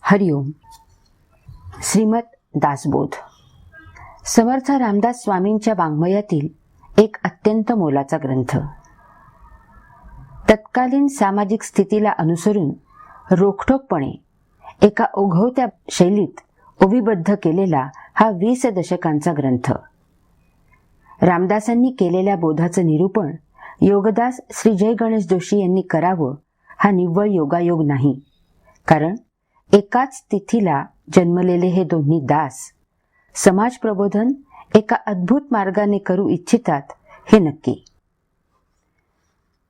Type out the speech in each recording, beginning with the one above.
हरिओम. श्रीमद दासबोध समर्थ रामदास स्वामींच्या वाङ्मयातील एक अत्यंत मोलाचा ग्रंथ. तत्कालीन सामाजिक स्थितीला अनुसरून रोखठोकपणे एका ओघवत्या शैलीत ओवीबद्ध केलेला हा 20 दशकांचा ग्रंथ. रामदासांनी केलेल्या बोधाचं निरूपण योगदास श्री जय गणेश जोशी यांनी करावं हा निव्वळ योगायोग नाही, कारण एकाच तिथीला जन्मलेले हे दोन्ही दास समाज प्रबोधन एका अद्भुत मार्गाने करू इच्छितात हे नक्की.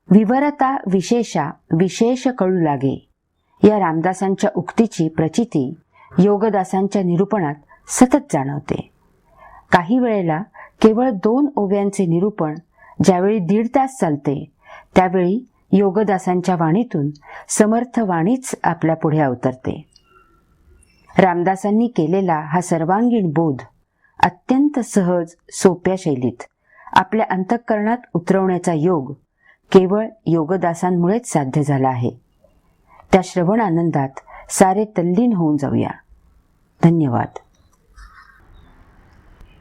विवरता विशेषा विशेष कळू लागे या रामदासांच्या उक्तीची प्रचिती योगदासांच्या निरूपणात सतत जाणवते. काही वेळेला केवळ 2 ओव्यांचे निरूपण ज्यावेळी 1.5 तास चालते, त्यावेळी योगदासांच्या वाणीतून समर्थ वाणीच आपल्या पुढे अवतरते. रामदासांनी केलेला हा सर्वांगीण बोध अत्यंत सहज सोप्या शैलीत आपल्या अंतःकरणात उतरवण्याचा योग केवळ योगदासांमुळेच साध्य झाला आहे. त्या श्रवण आनंदात सारे तल्लीन होऊन जाऊया. धन्यवाद.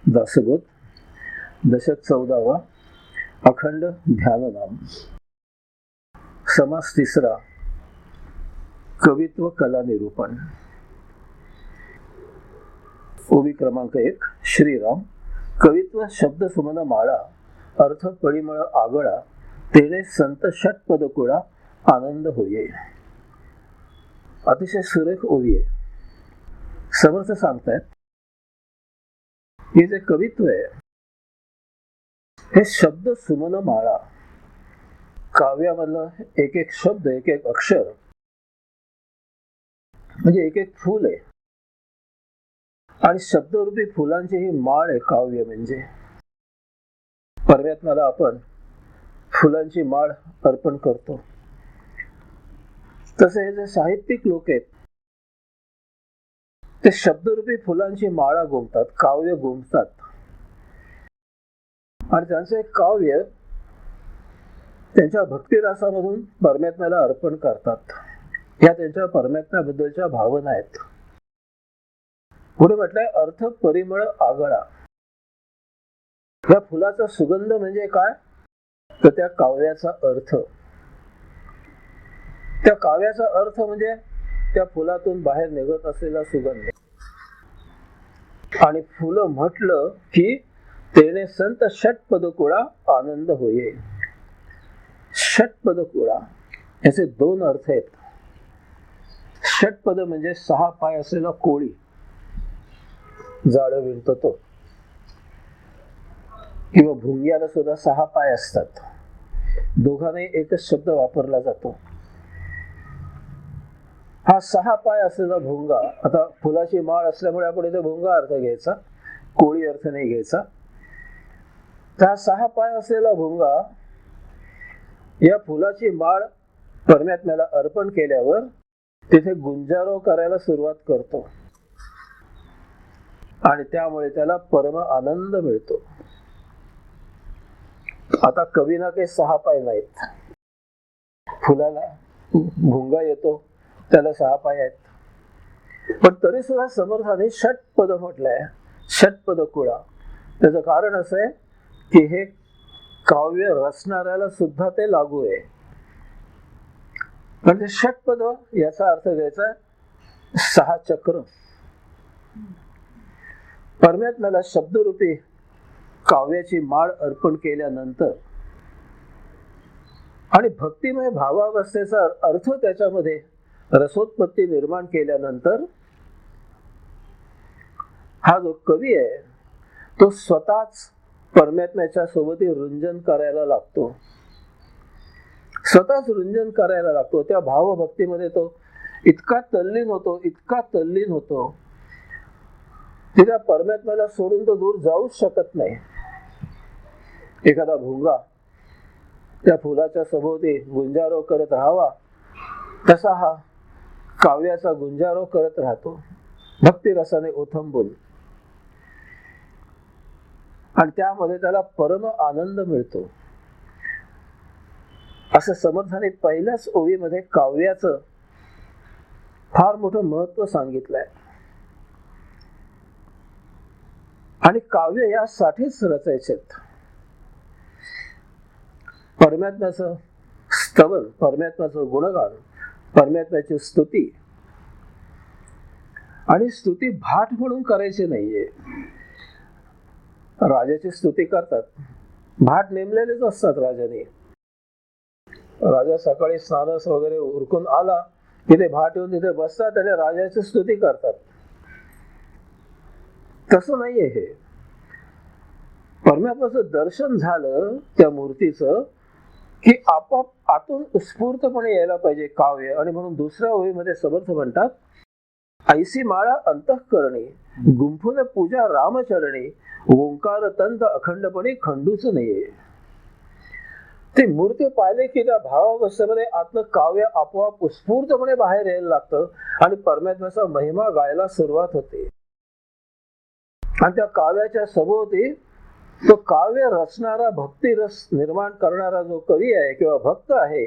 दासबोध दशक 14वा. अखंड ध्याननाम. समास 3. कवित्व कला निरूपण. ओवी क्रमांक 1. श्रीराम. कवित्व शब्द सुमन माळा, अर्थ परिमळ आगळा, तेणे संत षटपद कुळा, आनंद होये. अतिशय सुरेख ओवी आहे. समर्थ सांगतायत हे जे कवित्व आहे हे शब्द सुमन माळा, काव्यामधलं एक एक शब्द, एक एक अक्षर म्हणजे एक एक फूल आहे, आणि शब्दरूपी फुलांची ही माळ आहे काव्य. म्हणजे परमात्म्याला आपण फुलांची माळ अर्पण करतो. तसे हे जे साहित्यिक लोक आहेत ते शब्दरूपी फुलांची माळा गुंफतात, काव्य गुंफतात, आणि त्यांचे काव्य त्यांच्या भक्तिरसामधून परमात्म्याला अर्पण करतात. ह्या त्यांच्या परमात्म्याबद्दलच्या भावना आहेत. पुढे म्हटलंय अर्थ परिमळ आगळा. या फुलाचा सुगंध म्हणजे काय, तर त्या काव्याचा अर्थ. त्या काव्याचा अर्थ म्हणजे त्या फुलातून बाहेर निघत असलेला सुगंध. आणि फुलं म्हटलं की तेने संत षटपद कुळा, आनंद होये. षटपद कुळा याचे 2 अर्थ आहेत. षटपद म्हणजे 6 पाय असलेला कोळी, जाळं विणतो तो, किंवा भुंग्याला सुद्धा 6 पाय असतात. दोघांनाही एकच शब्द वापरला जातो. हा 6 पाय असलेला भुंगा, आता फुलाची माळ असल्यामुळे आपण इथे भुंगा अर्थ घ्यायचा, कोळी अर्थ नाही घ्यायचा. तर हा 6 पाय असलेला भुंगा या फुलाची माळ परमात्म्याला अर्पण केल्यावर तिथे गुंजारो करायला सुरुवात करतो, आणि त्यामुळे त्याला परम आनंद मिळतो. आता कवीना काही 6 पाय नाहीत. फुलाला भुंगा येतो, त्याला 6 पाय आहेत, पण तरी सुद्धा समर्थाने षटपद म्हटलंय, षटपद कुळा. त्याचं कारण असं आहे की हे काव्य रचणाऱ्याला सुद्धा ते लागू आहे. म्हणजे षटपद याचा अर्थ घ्यायचा 6 चक्र. परमात्म्याला शब्दरूपी काव्याची माळ अर्पण केल्यानंतर आणि भक्तिमय भावावस्थेचा अर्थ त्याच्यामध्ये रसोत्पत्ती निर्माण केल्यानंतर हा जो कवी आहे तो स्वतःच परमात्म्याच्या सोबती रुंजन करायला लागतो. स्वतःच रुंजन करायला लागतो. त्या भावभक्तीमध्ये तो इतका तल्लीन होतो, इतका तल्लीन होतो की त्या परमात्म्याला सोडून तो दूर जाऊच शकत नाही. एखादा भुंगा त्या फुलाच्या सभोवती गुंजारो करत राहावा, तसा हा काव्याचा गुंजारो करत राहतो भक्तिरसाने ओथंबून, आणि त्यामध्ये त्याला परम आनंद मिळतो. असं समर्थाने पहिल्याच ओवीमध्ये काव्याचं फार मोठं महत्व सांगितलंय. आणि काव्य यासाठीच रचायचेत. परमात्म्याचं स्तवन, परमात्म्याचं गुणगान, परमात्म्याची स्तुती. आणि स्तुती भाट म्हणून करायची नाहीये. राजाची स्तुती करतात, भाट नेमलेलेच असतात राजाने. राजा सकाळी स्नानस वगैरे उरकून आला की ते भाट येऊन तिथे बसतात आणि राजाची स्तुती करतात. तसं नाहीये हे. परमात्म्याचं दर्शन झालं त्या मूर्तीचं की आपोआप आतून उत्स्फूर्तपणे यायला पाहिजे काव्य. आणि म्हणून दुसऱ्या ओळीमध्ये समर्थ म्हणतात, ऐसी माळा अंतःकरणी गुंफून पूजा रामचरणी ओंकार तंत अखंडपणे खंडूच नाहीये. ती मूर्ती पाहिले की त्या भावावस्थेमध्ये आतलं काव्य आपोआप उत्स्फूर्तपणे बाहेर यायला लागतं आणि परमात्म्याचा महिमा गायला सुरुवात होते. आणि त्या काव्याच्या सभोवती तो काव्य रचणारा, भक्ती रस निर्माण करणारा जो कवी आहे किंवा भक्त आहे,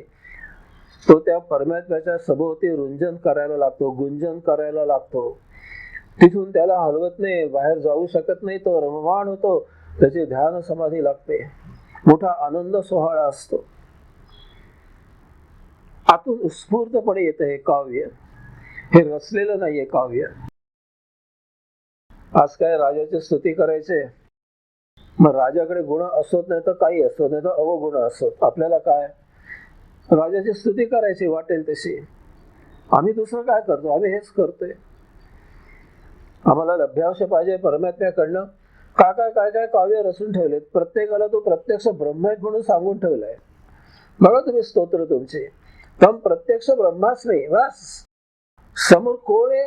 तो त्या परमात्म्याच्या सभोवती रुंजन करायला लागतो, गुंजन करायला लागतो. तिथून त्याला हलवत नाही, बाहेर जाऊ शकत नाही, तो रममाण होतो, त्याची ध्यान समाधी लागते, मोठा आनंद सोहळा असतो. आतून उत्स्फूर्तपणे येतं हे काव्य. हे रचलेलं नाहीये काव्य. आज काय राजाची स्तुती करायचे, मग राजाकडे गुण असत नाही तर काही असत नाही तर अवगुण असत. आपल्याला काय, राजाची स्तुती करायची वाटेल तशी. आम्ही दुसरं काय करतो, आम्ही हेच करतोय. आम्हाला लभ्यावश्य पाहिजे परमात्म्याकडनं. काय काय काय काय काव्य रचून ठेवलेत. प्रत्येकाला तो प्रत्यक्ष ब्रह्म आहेत म्हणून सांगून ठेवलाय. बघा तुम्ही स्तोत्र तुमचे, तम प्रत्यक्ष ब्रह्माच नाही, बस समोर कोण आहे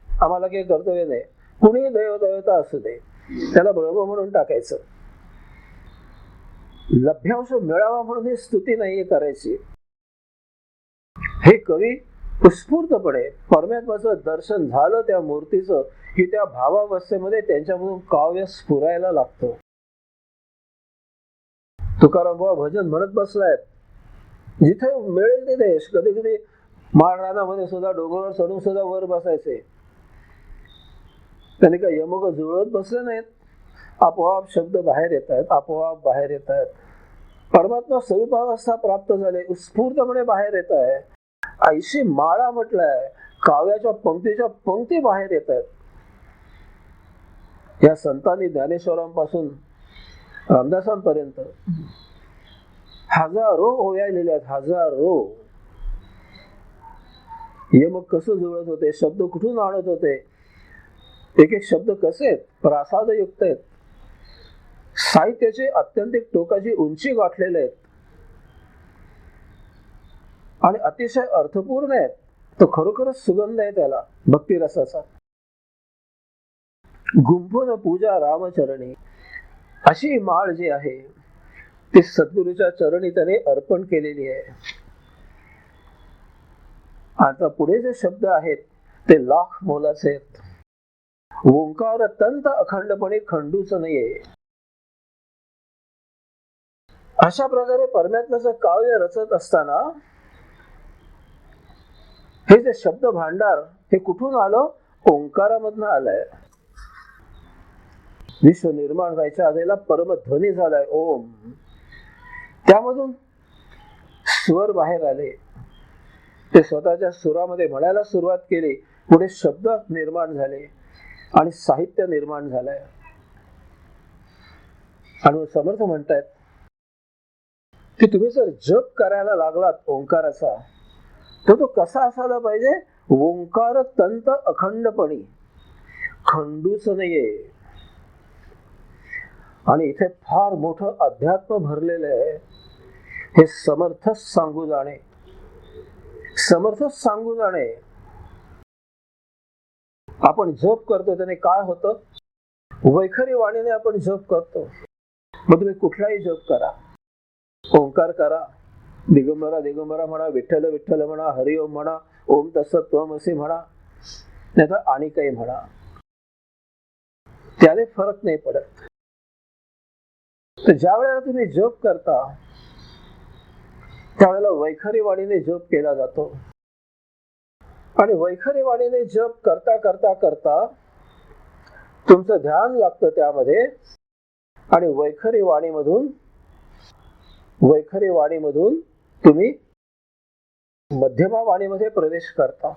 आम्हाला काही कर्तव्य नाही. कुणी देवदेवता असू दे, त्याला ब्रह्म म्हणून टाकायचं. लभ्यांश मिळावा म्हणून ही स्तुती नाहीये करायची. हे कवी उत्स्फूर्तपणे परमात्म्याचं दर्शन झालं त्या मूर्तीचं की त्या भावावस्थेमध्ये त्यांच्यामधून काव्य स्फुरायला लागतं. तुकाराम बाबा भजन म्हणत बसलायत, जिथे मिळेल तिथे. कधी कधी माळरानामध्ये सुद्धा डोंगरावर चढून सुद्धा वर बसायचे. त्यांनी काय यमक जुळत बसले नाहीत. आपोआप शब्द बाहेर येत आहेत, आपोआप बाहेर येत आहेत. परमात्मा स्वरूपावस्था प्राप्त झाले, उत्स्फूर्तपणे बाहेर येत आहे. ऐशी माळा म्हटलंय, काव्याच्या पंक्तीच्या पंक्ती बाहेर येत आहेत. या संतांनी ज्ञानेश्वरांपासून रामदासांपर्यंत हजारो ओव्या लिहिल्या आहेत, हजारो. यमक कसं जुळत होते, शब्द कुठून आणत होते, एक एक शब्द कसे आहेत, प्रासादयुक्त आहेत, साहित्याचे अत्यंतिक टोकाची उंची गाठलेले आहेत आणि अतिशय अर्थपूर्ण आहेत. तो खरोखरच सुगंध आहे त्याला भक्तिरसाचा. गुंफून पूजा रामचरणी, अशी माळ जी आहे ती सद्गुरूच्या चरणी त्याने अर्पण केलेली आहे. आता पुढे जे शब्द आहेत ते लाख मोलाचे आहेत. ओंकार तंत अखंडपणे खंडूच नाहीये. अशा प्रकारे परमात्म्याचं काव्य रचत असताना हे जे शब्द भांडार हे कुठून आलं, ओंकारामधनं आलंय. विश्व निर्माण व्हायच्या आधीला परमध्वनी झालाय ओम. त्यामधून स्वर बाहेर आले, ते स्वतःच्या सुरामध्ये म्हणायला सुरुवात केली. पुढे शब्द निर्माण झाले आणि साहित्य निर्माण झालंय. आणि समर्थ म्हणतायत की तुम्ही जर जप करायला लागलात ओंकाराचा, तर तो कसा असायला पाहिजे, ओंकार तंत अखंडपणी, खंडूच नाहीये. आणि इथे फार मोठं अध्यात्म भरलेलं आहे. हे समर्थच सांगू जाणे, समर्थच सांगू जाणे. आपण जप करतो त्याने काय होतं, वैखरी वाणीने आपण जप करतो. मग तुम्ही कुठलाही जप करा, ओंकार करा, दिगंबरा दिगंबरा म्हणा, विठ्ठल विठ्ठल म्हणा, हरिओम म्हणा, ओम तत्सत त्वमसि म्हणा, नाही तर आणि काही म्हणा, त्याने फरक नाही पडत. तर ज्या वेळेला तुम्ही जप करता त्यावेळेला वैखरी वाणीने जप केला जातो. आणि वैखरी वाणीने जप करता करता करता तुमचं ध्यान लागतं त्यामध्ये, आणि वैखरी वाणीमधून तुम्ही मध्यमा वाणीमध्ये प्रवेश करता.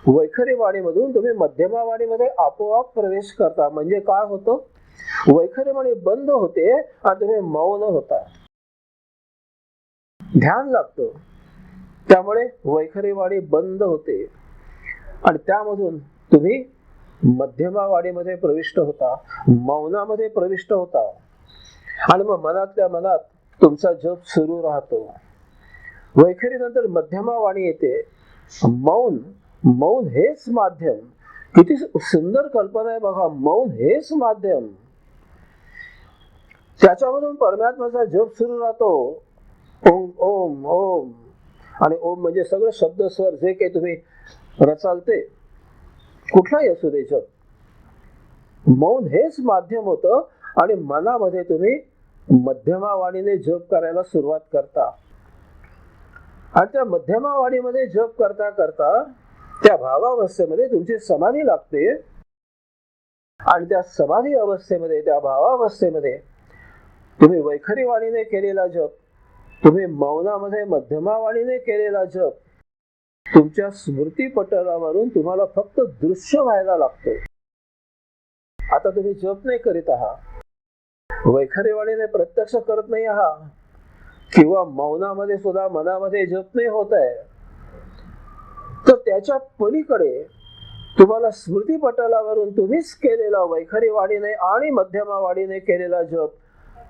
वैखरी वाणीमधून तुम्ही मध्यमा वाणीमध्ये आपोआप प्रवेश करता. म्हणजे काय होतं, वैखरी वाणी बंद होते आणि तुम्ही मौन होता. ध्यान लागतं, त्यामुळे वैखरी वाणी बंद होते आणि त्यामधून तुम्ही मध्यमा वाणीमध्ये प्रविष्ट होता, मौनामध्ये प्रविष्ट होता. आणि मग मनातल्या मनात तुमचा जप सुरू राहतो. वैखरी नंतर मध्यमा वाणी येते. मौन हेच माध्यम. किती सुंदर कल्पना आहे बघा, मौन हेच माध्यम. त्याच्यामधून परमात्म्याचा जप सुरू राहतो. ओम ओम ओम. आणि ओम म्हणजे सगळे शब्द स्वर जे काही तुम्ही रचाल ते, कुठलाही असू दे जप. मौन हेच माध्यम होतं आणि मनामध्ये तुम्ही मध्यमा वाणीने जप करायला सुरुवात करता. आणि त्या मध्यमा वाणीमध्ये जप करता करता त्या भावावस्थेमध्ये तुमची समाधी लागते. आणि त्या समाधी अवस्थेमध्ये, त्या भावावस्थेमध्ये तुम्ही वैखरी वाणीने केलेला जप, तुम्ही मौनामध्ये मध्यमा वाणीने केलेला जप, तुमच्या स्मृती पटलावरून तुम्हाला फक्त दृश्य व्हायला लागतो. आता तुम्ही जप नाही करीत आहात, वैखरी वाणीने प्रत्यक्ष करत नाही आहात, किंवा मौनामध्ये सुद्धा मनामध्ये जप नाही होत आहे, तर त्याच्या पलीकडे तुम्हाला स्मृती पटलावरून तुम्हीच केलेला वैखरी वाणीने आणि मध्यमा वाणीने केलेला जप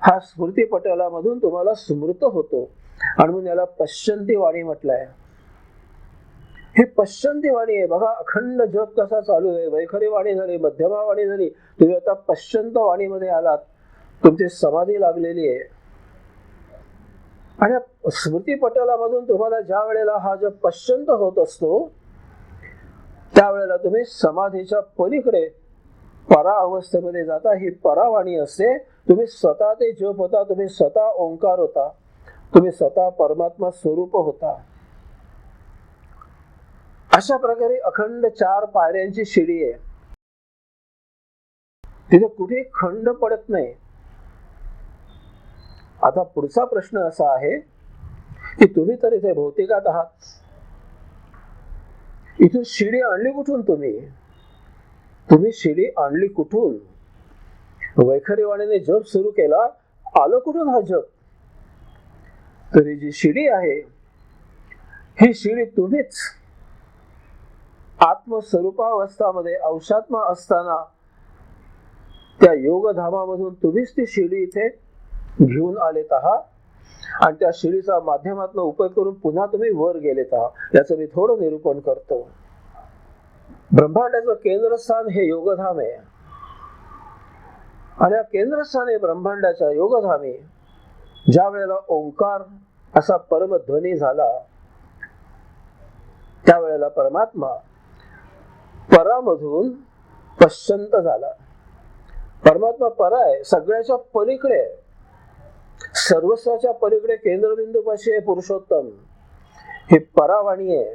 हा स्मृती पटलामधून तुम्हाला स्मृत होतो. आणि म्हणून याला पश्चंती वाणी म्हटलंय. ही पश्चंती वाणी आहे बघा. अखंड जप कसा चालू आहे, वैखरी वाणी झाली, मध्यमा वाणी झाली, तुम्ही आता पश्चंत वाणीमध्ये आलात, तुमची समाधी लागलेली आहे. आणि स्मृती पटलामधून तुम्हाला ज्या वेळेला हा जप पश्चंत होत असतो, त्यावेळेला तुम्ही समाधीच्या पलीकडे परा अवस्थेमध्ये जाता. ही परावाणी असते. तुम्ही स्वतः ते जप होता, तुम्ही स्वतः ओंकार होता, तुम्ही स्वतः परमात्मा स्वरूप होता. अशा प्रकारे अखंड 4 पायऱ्यांची शिडी आहे. तिथे कुठे खंड पडत नाही. आता पुढचा प्रश्न असा आहे की तुम्ही तर इथे भौतिकात आहात, इथून शिडी आणली कुठून? तुम्ही शिडी आणली कुठून? वैखरी वाणीने जप सुरू केला, आलं कुठून हा जप? तरी जी शिडी आहे, ही शिडी तुम्हीच आत्मस्वरूपावस्थामध्ये अंशात्मा असताना त्या योगधामामधून तुम्हीच ती शिडी इथे घेऊन आलेत आहात. आणि त्या शिडीचा माध्यमातून उपयोग करून पुन्हा तुम्ही वर गेलेत आहात. याचं मी थोडं निरूपण करतो. ब्रह्मांडाचं केंद्रस्थान हे योगधाम आहे. आणि या केंद्रस्थानी ब्रह्मांडाच्या योगधामी ज्या वेळेला ओंकार असा परमध्वनी झाला, त्यावेळेला परमात्मा परामधून पश्चंत झाला. परमात्मा परा आहे, सगळ्याच्या पलीकडे, सर्वस्वाच्या पलीकडे केंद्रबिंदू पाशी आहे पुरुषोत्तम. हे परावाणी आहे,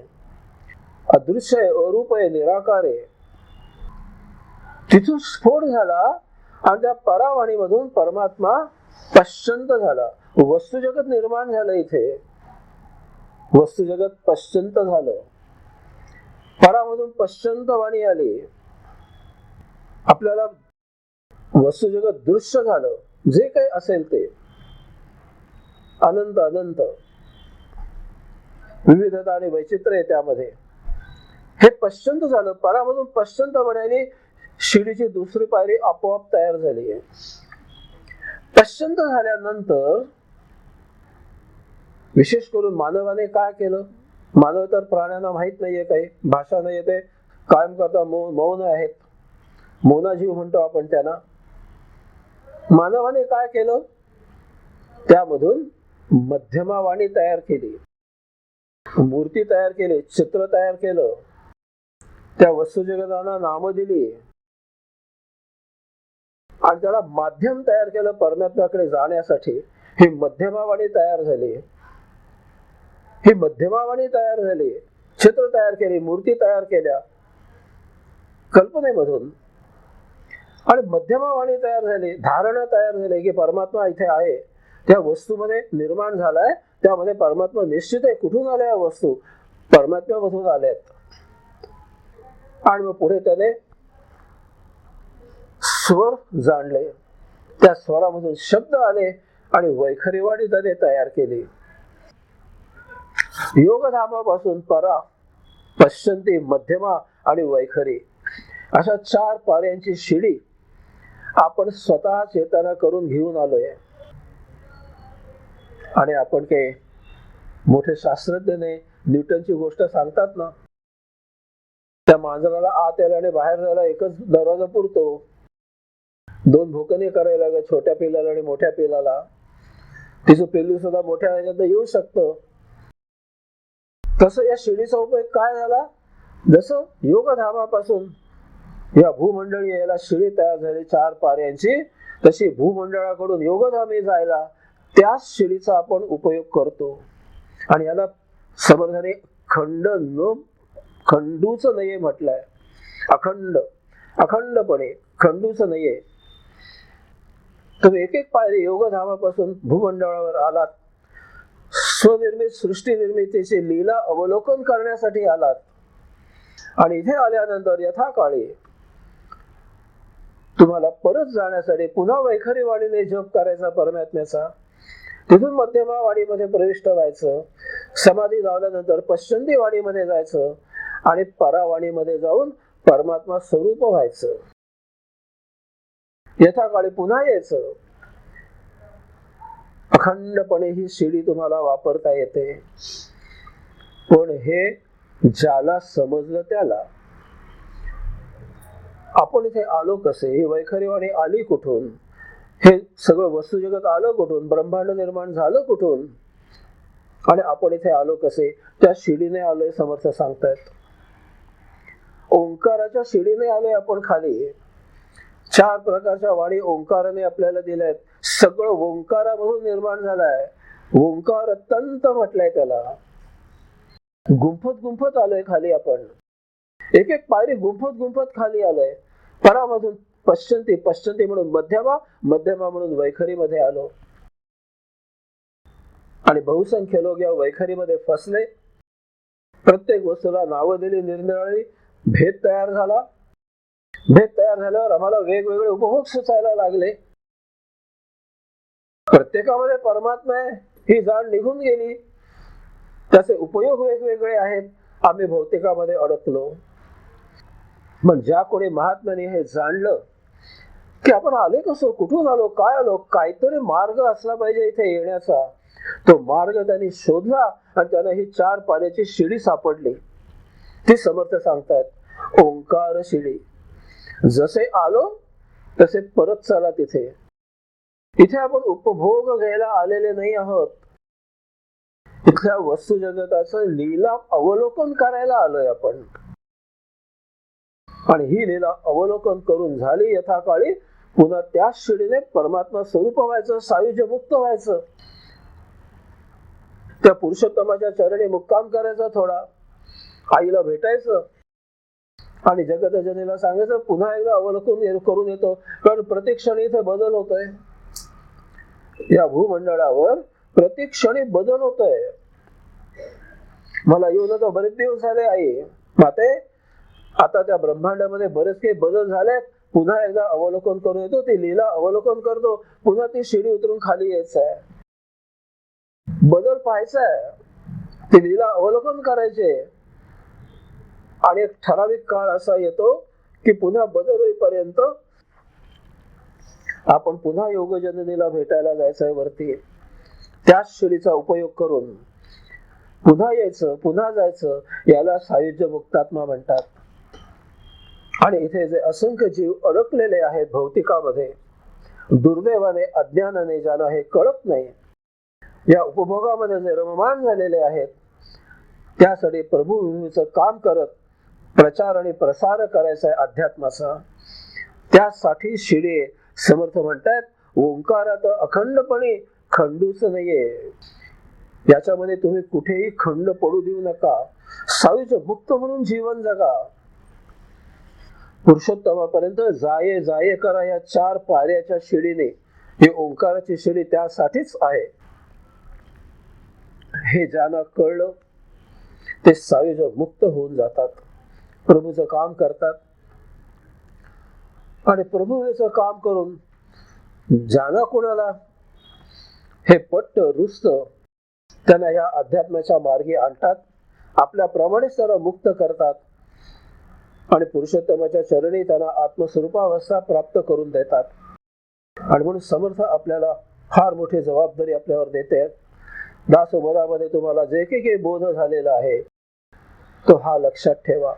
अदृश्य आहे, अरूप आहे, निराकार आहे. तिथून स्फोट झाला आणि त्या परावाणीमधून परमात्मा पश्चंत झाला. वस्तुजगत निर्माण झालं. इथे वस्तुजगत पश्चंत झालं. परामधून पश्चंत वाणी आली. आपल्याला वस्तुजगत दृश्य झालं. जे काही असेल ते अनंत अनंत विविधता आणि वैचित्र्य आहे त्यामध्ये. हे पश्चंत झालं. परामधून पश्चंत वाण्याने शिडीची दुसरी पायरी आपोआप तयार झाली आहे. पश्चंत झाल्यानंतर विशेष करून मानवाने काय केलं? मानव तर प्राण्यांना माहित नाहीये, काही भाषा नाही येते, कायम करता मौन आहेत, मौनाजीव म्हणतो आपण त्यांना. मानवाने काय केलं? त्यामधून मध्यमा वाणी तयार केली, मूर्ती तयार केली, चित्र तयार केलं, त्या वस्तुजगतांना नामं दिली आणि त्याला माध्यम तयार केलं परमात्म्याकडे जाण्यासाठी. ही मध्यमा वाणी तयार झाली. ही मध्यमा वाणी तयार झाली. चित्र तयार केली, मूर्ती तयार केल्या कल्पनेमधून, आणि मध्यमवाणी तयार झाली, धारणा तयार झाली की परमात्मा इथे आहे, त्या वस्तूमध्ये निर्माण झालाय, त्यामध्ये परमात्मा निश्चित आहे. कुठून आल्या या वस्तू? परमात्म्यामधून आल्यात. आणि मग पुढे त्याने स्वर जाणले, त्या स्वरामधून शब्द आले आणि वैखरीवाणी त्याने तयार केली. योगधामापासून परा, पश्चंती, मध्यमा आणि वैखरी अशा 4 पाऱ्यांची शिडी आपण स्वतः चेतना करून घेऊन आलोय. आणि आपण काही मोठे शास्त्रज्ञ नाही. न्यूटनची गोष्ट सांगतात ना, त्या मांजराला आत यायला आणि बाहेर जायला एकच दरवाजा पुरतो. 2 भोकणे करायला लागत, छोट्या पिलाला आणि मोठ्या पिलाला. तिचं पिल्लू सुद्धा मोठ्या ह्याच्यात येऊ शकतं. तसं या शिडीचा उपयोग काय झाला? जसं योगधामापासून या भूमंडळी यायला शिडी तयार झाली 4 पाऱ्यांची, तशी भूमंडळाकडून योगधामी जायला त्याच शिडीचा आपण उपयोग करतो. आणि याला समर्थाने खंडूच नाहीये म्हटलंय. अखंडपणे खंडूच नाहीये. तुम्ही एक एक पायरी योगधामापासून भूमंडळावर आलात, स्वनिर्मित सृष्टी निर्मितीची लीला अवलोकन करण्यासाठी आलात. आणि इथे आल्यानंतर यथाकाळी तुम्हाला परत जाण्यासाठी पुन्हा वैखरी वाणीने जप करायचा परमात्म्याचा. तिथून मध्यमा वाणीमध्ये प्रविष्ट व्हायचं. समाधी लावल्यानंतर पश्चंती वाणीमध्ये जायचं आणि परावाणीमध्ये जाऊन परमात्मा स्वरूप व्हायचं. यथाकाळी पुन्हा यायचं. अखंडपणे ही शिडी तुम्हाला वापरता येते. पण हे ज्याला समजलं त्याला. आपण इथे आलो कसे? ही वैखरी वाणी आली कुठून? हे सगळं वस्तू जगत आलं कुठून? ब्रह्मांड निर्माण झालं कुठून? आणि आपण इथे आलो कसे? त्या शिडीने आलोय समर्थ सांगतायत. ओंकाराच्या शिडीने आलोय आपण खाली. 4 प्रकारच्या वाणी ओंकाराने आपल्याला दिल्यात. सगळं ओंकारामधून निर्माण झालंय. ओंकार तंत म्हटलंय त्याला. गुंफत आलोय खाली आपण. एक एक पायरी गुंफत खाली आलोय. परामधून पश्चंती म्हणून मध्यमा म्हणून वैखरी मध्ये आलो. आणि बहुसंख्य लोक या वैखरीमध्ये फसले. प्रत्येक वस्तूला नावं दिली निरनिराळी. भेद तयार झाला. भेद तयार झाल्यावर आम्हाला वेगवेगळे उपभोग सुचायला लागले. प्रत्येकामध्ये परमात्मा आहे ही जाण निघून गेली. त्याचे उपयोग वेगवेगळे आहेत. आम्ही भौतिकामध्ये अडकलो. मग ज्या कोणी महात्म्याने हे जाणलं की आपण आले कसं, कुठून आलो, काय आलो, काहीतरी मार्ग असला पाहिजे इथे येण्याचा, तो मार्ग त्यांनी शोधला आणि त्यांना ही 4 पाण्याची शिडी सापडली. ती समर्थ सांगतायत ओंकार शिडी. जसे आलो तसे परत चला तिथे. इथे आपण उपभोग घ्यायला आलेले नाही आहोत. इथल्या वस्तू जगताचं लीला अवलोकन करायला आलोय आपण. आणि ही लीला अवलोकन करून झाली यथाकाळी पुन्हा त्याच शिडीने परमात्मा स्वरूप व्हायचं, सायुज्य मुक्त व्हायचं. त्या पुरुषोत्तमाच्या चरणी मुक्काम करायचा, थोडा आईला भेटायचं आणि जगतजनीला सांगायचं पुन्हा एकदा अवलोकन करून येतो. कारण प्रत्येक क्षणी इथे बदल होतोय. या भूमंडळावर प्रत्येक क्षणी बदल होतोय. मला येऊन आता बरेच दिवस झाले आई माते, आता त्या ब्रह्मांडामध्ये बरेच काही बदल झालेत. पुन्हा एकदा अवलोकन करून येतो. ती लीला अवलोकन करतो. पुन्हा ती शिडी उतरून खाली यायचंय. बदल पाहायचाय. ती लीला अवलोकन करायचे. आणि एक ठराविक काळ असा येतो की पुन्हा बदल होईपर्यंत आपण पुन्हा योगजननीला भेटायला जायचंय वरती. त्याच शिडीचा उपयोग करून पुन्हा यायचं, पुन्हा जायचं. याला सायुज्य मुक्तात्मा म्हणतात. आणि इथे जे असंख्य जीव अडकलेले आहेत भौतिकामध्ये, दुर्दैवाने अज्ञानाने ज्यांना हे कळत नाही, या उपभोगामध्ये जे रममाण झालेले आहेत, त्यासाठी प्रभूचं काम करत प्रचार आणि प्रसार करायचा आहे अध्यात्माचा. त्यासाठी शिडे समर्थ म्हणतात ओंकारात अखंडपणे खंडूच नाहीये. याच्यामध्ये तुम्ही कुठेही खंड पडू देऊ नका. सायुज्य मुक्त म्हणून जीवन जगा. पुरुषोत्तमापर्यंत जाये जाये करा या 4 पायऱ्याच्या शिडीने, ही ओंकाराची शिडी त्यासाठीच आहे. हे ज्यांना कळलं ते सायुज्य मुक्त होऊन जातात, प्रभूचं काम करतात. आणि प्रभूचं काम करून ज्यांना कोणाला हे पट्ट रुस्त, त्यांना या अध्यात्माच्या मार्गी आणतात, आपल्याप्रमाणेच त्यांना मुक्त करतात आणि पुरुषोत्तमाच्या चरणी त्यांना आत्मस्वरूपावस्था प्राप्त करून देतात. आणि म्हणून समर्थ आपल्याला फार मोठी जबाबदारी आपल्यावर देते. दासोबोधामध्ये तुम्हाला जे काही बोध झालेला आहे तो हा लक्षात ठेवा.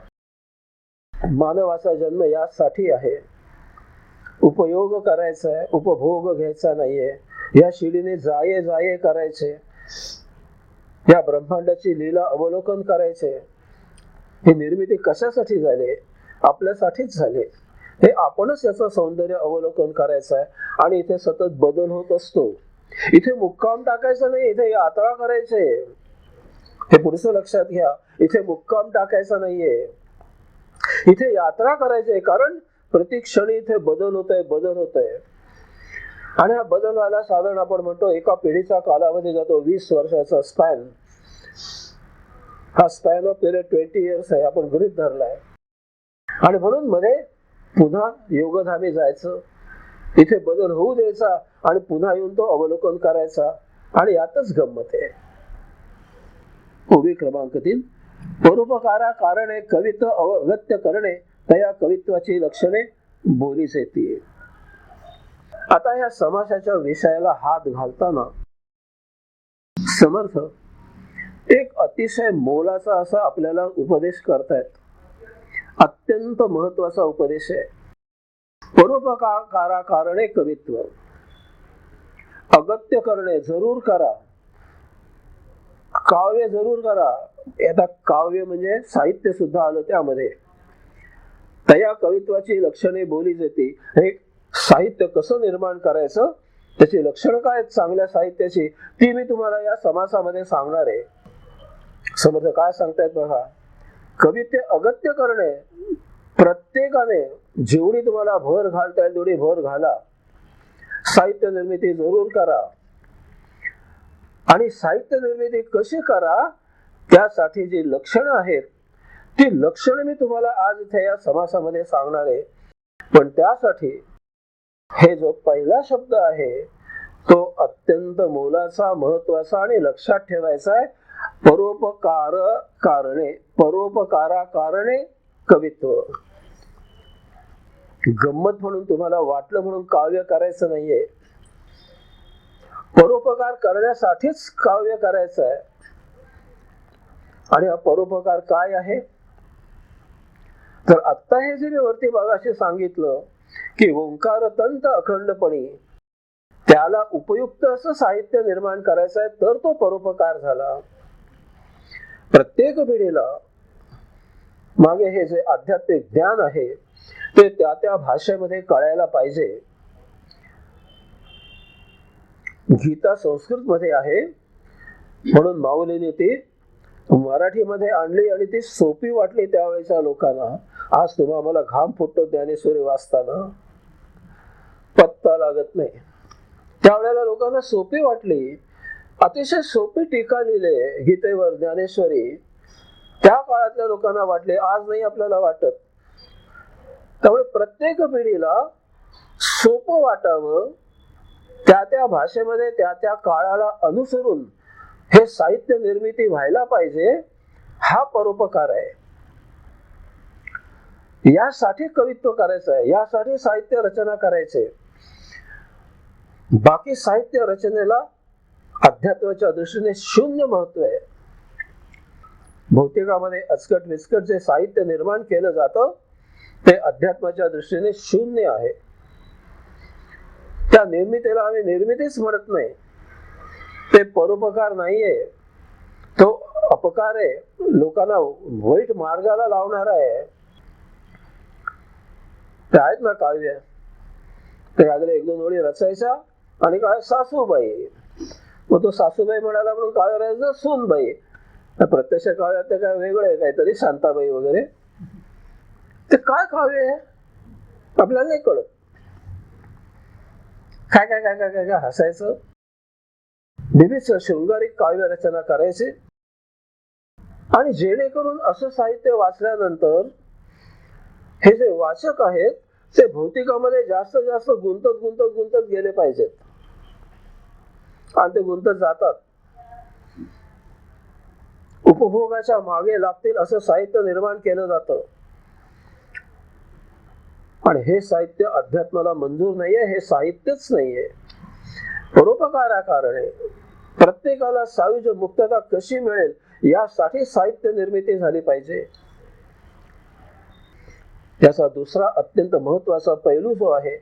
मानवाचा जन्म यासाठी आहे, उपयोग करायचा आहे, उपभोग घ्यायचा नाहीये. या शिडीने जाये जाये करायचे, या ब्रह्मांडाची लीला अवलोकन करायचे. ही निर्मिती कशासाठी झाली? आपल्यासाठीच झाली. हे आपणच याचं सौंदर्य अवलोकन करायचं आहे. आणि इथे सतत बदल होत असतो. इथे मुक्काम टाकायचा नाही, इथे यात्रा करायचे. हे पुढचं लक्षात घ्या. इथे मुक्काम टाकायचा नाहीये, इथे यात्रा करायची. कारण प्रति क्षणी इथे बदल होत आहे. आणि हा बदल व्हायला साधारण आपण म्हणतो एका पिढीचा कालावधी जातो, 20 वर्षाचा स्पॅन. हा स्पॅन ऑफ पिरियड 20 इयर्स आहे, आपण गृहीत धरलाय. आणि म्हणून मध्ये पुन्हा योगधामी जायचं, इथे बदल होऊ द्यायचा आणि पुन्हा येऊन तो अवलोकन करायचा. आणि यातच गंमत आहे. उभी क्रमांक 3, परोपकारा कारणे कवित्व अवगत्य करणे, तया कवित्वाची लक्षणे बोलीच येते. आता या समासाच्या विषयाला हात घालताना समर्थ एक अतिशय मोलाचा असा आपल्याला उपदेश करतायत. अत्यंत महत्वाचा उपदेश आहे. परोपकारा कारणे कवित्व, अगत्य करणे जरूर करा, काव्य जरूर करा. आता काव्य म्हणजे साहित्य सुद्धा आलं त्यामध्ये. तया कवित्वाची लक्षणे बोली जाते. हे साहित्य कसं निर्माण करायचं, त्याची लक्षणं काय चांगल्या साहित्याची, ती मी तुम्हाला या समासामध्ये सांगणार आहे. समर्थ काय सांगतायत बघा. कवित्व अगत्य करणे, प्रत्येकाने जेवढी तुम्हाला भर घालता येईल तेवढी भर घाला. साहित्य निर्मिती जरूर करा. आणि साहित्य निर्मिती कशी करा, त्यासाठी जी लक्षणं आहेत ती लक्षणं मी तुम्हाला आज इथे या समासामध्ये सांगणार आहे. पण त्यासाठी हे जो पहिला शब्द आहे तो अत्यंत मोलाचा, महत्वाचा आणि लक्षात ठेवायचा आहे. परोपकार कारणे, परोपकारा कारणे कवित्व. गंमत म्हणून तुम्हाला वाटलं म्हणून काव्य करायचं नाहीये, परोपकार करण्यासाठीच काव्य करायचं आहे. आणि हा परोपकार काय आहे, तर आता हे जे मी वरती भागाशी सांगितलं की ओंकार तंत अखंडपणी त्याला उपयुक्त असं साहित्य निर्माण करायचं आहे, तर तो परोपकार झाला. प्रत्येक पिढीला मागे हे जे आध्यात्मिक ज्ञान आहे ते त्या त्या भाषेमध्ये कळायला पाहिजे. गीता संस्कृत मध्ये आहे म्हणून माऊलीने ती मराठीमध्ये आणली आणि ती सोपी वाटली त्यावेळेच्या लोकांना. आज तुम्हा आम्हाला घाम फुटतो ज्ञानेश्वरी वाचताना, पत्ता लागत नाही. त्यावेळेला लोकांना सोपी वाटली, अतिशय सोपी टीका लिहिले गीतेवर ज्ञानेश्वरी. त्या काळातल्या लोकांना वाटले, आज नाही आपल्याला वाटत. त्यामुळे प्रत्येक पिढीला सोपं वाटावं, त्या त्या भाषेमध्ये त्या त्या काळाला अनुसरून हे साहित्य निर्मिती व्हायला पाहिजे. हा परोपकार आहे. यासाठी कवित्व करायचं आहे, यासाठी साहित्य रचना करायचे. बाकी साहित्य रचनेला अध्यात्माच्या दृष्टीने शून्य महत्व आहे. भौतिकामध्ये अचकट विचकट जे साहित्य निर्माण केलं जातं ते अध्यात्माच्या दृष्टीने शून्य आहे. त्या निर्मितीला आम्ही निर्मितीच म्हणत नाही. ते परोपकार नाहीये, तो अपकार आहे, लोकांना वाईट मार्गाला लावणारा आहे. ते आहेत ना काव्य, ते आदले 1-2 ओळी रचायच्या आणि काय सासूबाई मग तो सासूबाई म्हणाला म्हणून काव्य राहायचं सूनबाई. प्रत्यक्ष काव्यात ते काय वेगळं आहे काहीतरी, शांताबाई वगैरे. ते काय काव्य आहे आपल्याला नाही कळत. काय काय काय काय काय काय हसायचं. विविध शृंगारिक काव्य रचना करायचे आणि जेणेकरून असं साहित्य वाचल्यानंतर हे जे वाचक आहेत ते भौतिकामध्ये जास्त जास्त गुंतत गुंतत गुंतत गेले पाहिजेत. आणि ते गुंतत जातात. उपभोगाच्या मागे लागतील असं साहित्य निर्माण केलं जातं. आणि हे साहित्य अध्यात्माला मंजूर नाहीये. हे साहित्यच नाहीये, परोपकाराकारणे. प्रत्येकाला सायुज्य मुक्तता कशी मिळेल यासाठी साहित्य निर्मिती झाली पाहिजे. याचा दुसरा अत्यंत महत्वाचा पैलू जो आहे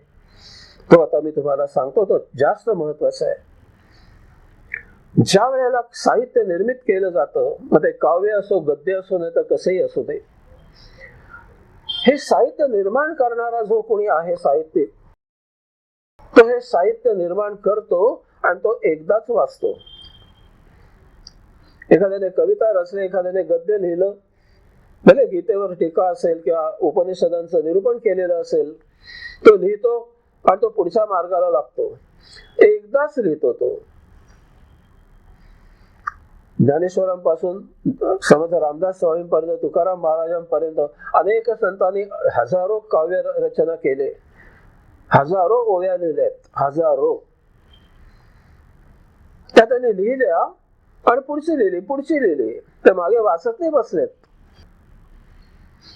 तो आता मी तुम्हाला सांगतो, तो जास्त महत्वाचा आहे. ज्या वेळेला साहित्य निर्मित केलं जातं, मग ते काव्य असो, गद्य असो, नाही तर कसंही असू दे, हे साहित्य निर्माण करणारा जो कोणी आहे साहित्यिक, तो हे साहित्य निर्माण करतो आणि तो एकदाच वाचतो. एखाद्याने कविता रचली, एखाद्याने गद्य लिहिलं, भले गीतेवर टीका असेल किंवा उपनिषदांचं निरूपण केलेलं असेल, तो लिहितो आणि तो पुढच्या मार्गाला लागतो. एकदाच लिहितो तो. ज्ञानेश्वरांपासून समर्थ रामदास स्वामींपर्यंत, तुकाराम महाराजांपर्यंत अनेक संतांनी हजारो काव्य रचना केले, हजारो ओव्या लिहिल्यात, हजारो. त्या त्यांनी लिहिल्या आणि पुढची लिहिली. ते मागे वाचत नाही बसलेत.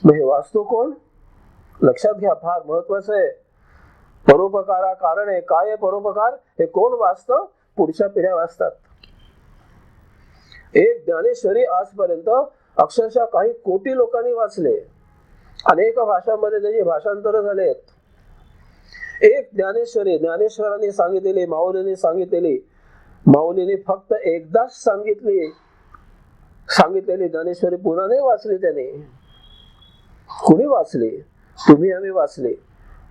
मग हे वाचतो कोण? लक्षात घ्या, फार महत्वाचं आहे. परोपकारा कारण आहे. काय आहे परोपकार? हे कोण वाचतं? पुढच्या पिढ्या वाचतात. एक ज्ञानेश्वरी आजपर्यंत अक्षरशः काही कोटी लोकांनी वाचले. अनेक भाषांमध्ये त्याची भाषांतर झालेत. एक ज्ञानेश्वरी, ज्ञानेश्वरांनी सांगितलेली, माऊलींनी सांगितलेली, माऊलींनी फक्त एकदाच सांगितलेली ज्ञानेश्वरी पुन्हा नाही वाचली त्याने. कुणी वाचली? तुम्ही आम्ही वाचले.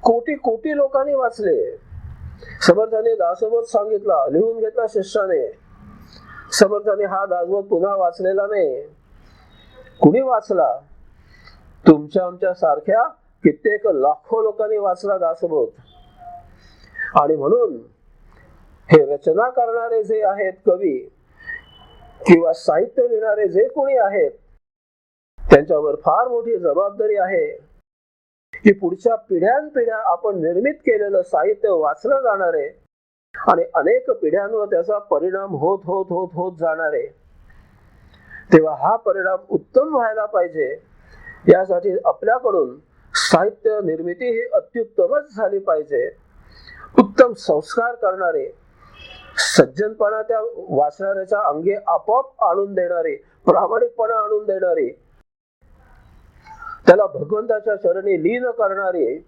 कोटी कोटी लोकांनी वाचले. समर्थाने दासोबत सांगितला, लिहून घेतला शिष्याने. समर्थाने हा दासबोध पुन्हा वाचलेला नाही. कुणी वाचला? तुमच्या आमच्या सारख्या कित्येक लाखो लोकांनी वाचला दासबोध. आणि म्हणून हे रचना करणारे जे आहेत कवी किंवा साहित्य लिहिणारे जे कोणी आहेत, त्यांच्यावर फार मोठी जबाबदारी आहे की पुढच्या पिढ्यानपिढ्या आपण निर्मित केलेलं साहित्य वाचलं जाणार आहे आणि अनेक पिढ्यांवर त्याचा परिणाम होत होत होत होत जाणार आहे. तेव्हा हा परिणाम उत्तम व्हायला पाहिजे. यासाठी आपल्याकडून साहित्य निर्मिती ही अत्युत्तमच झाली पाहिजे. उत्तम संस्कार करणारे, सज्जनपणा त्या वाचणाऱ्याच्या अंगी आपोआप आणून देणारे, प्रामाणिकपणा आणून देणारे, त्याला भगवंताच्या चरणी लीन करणारे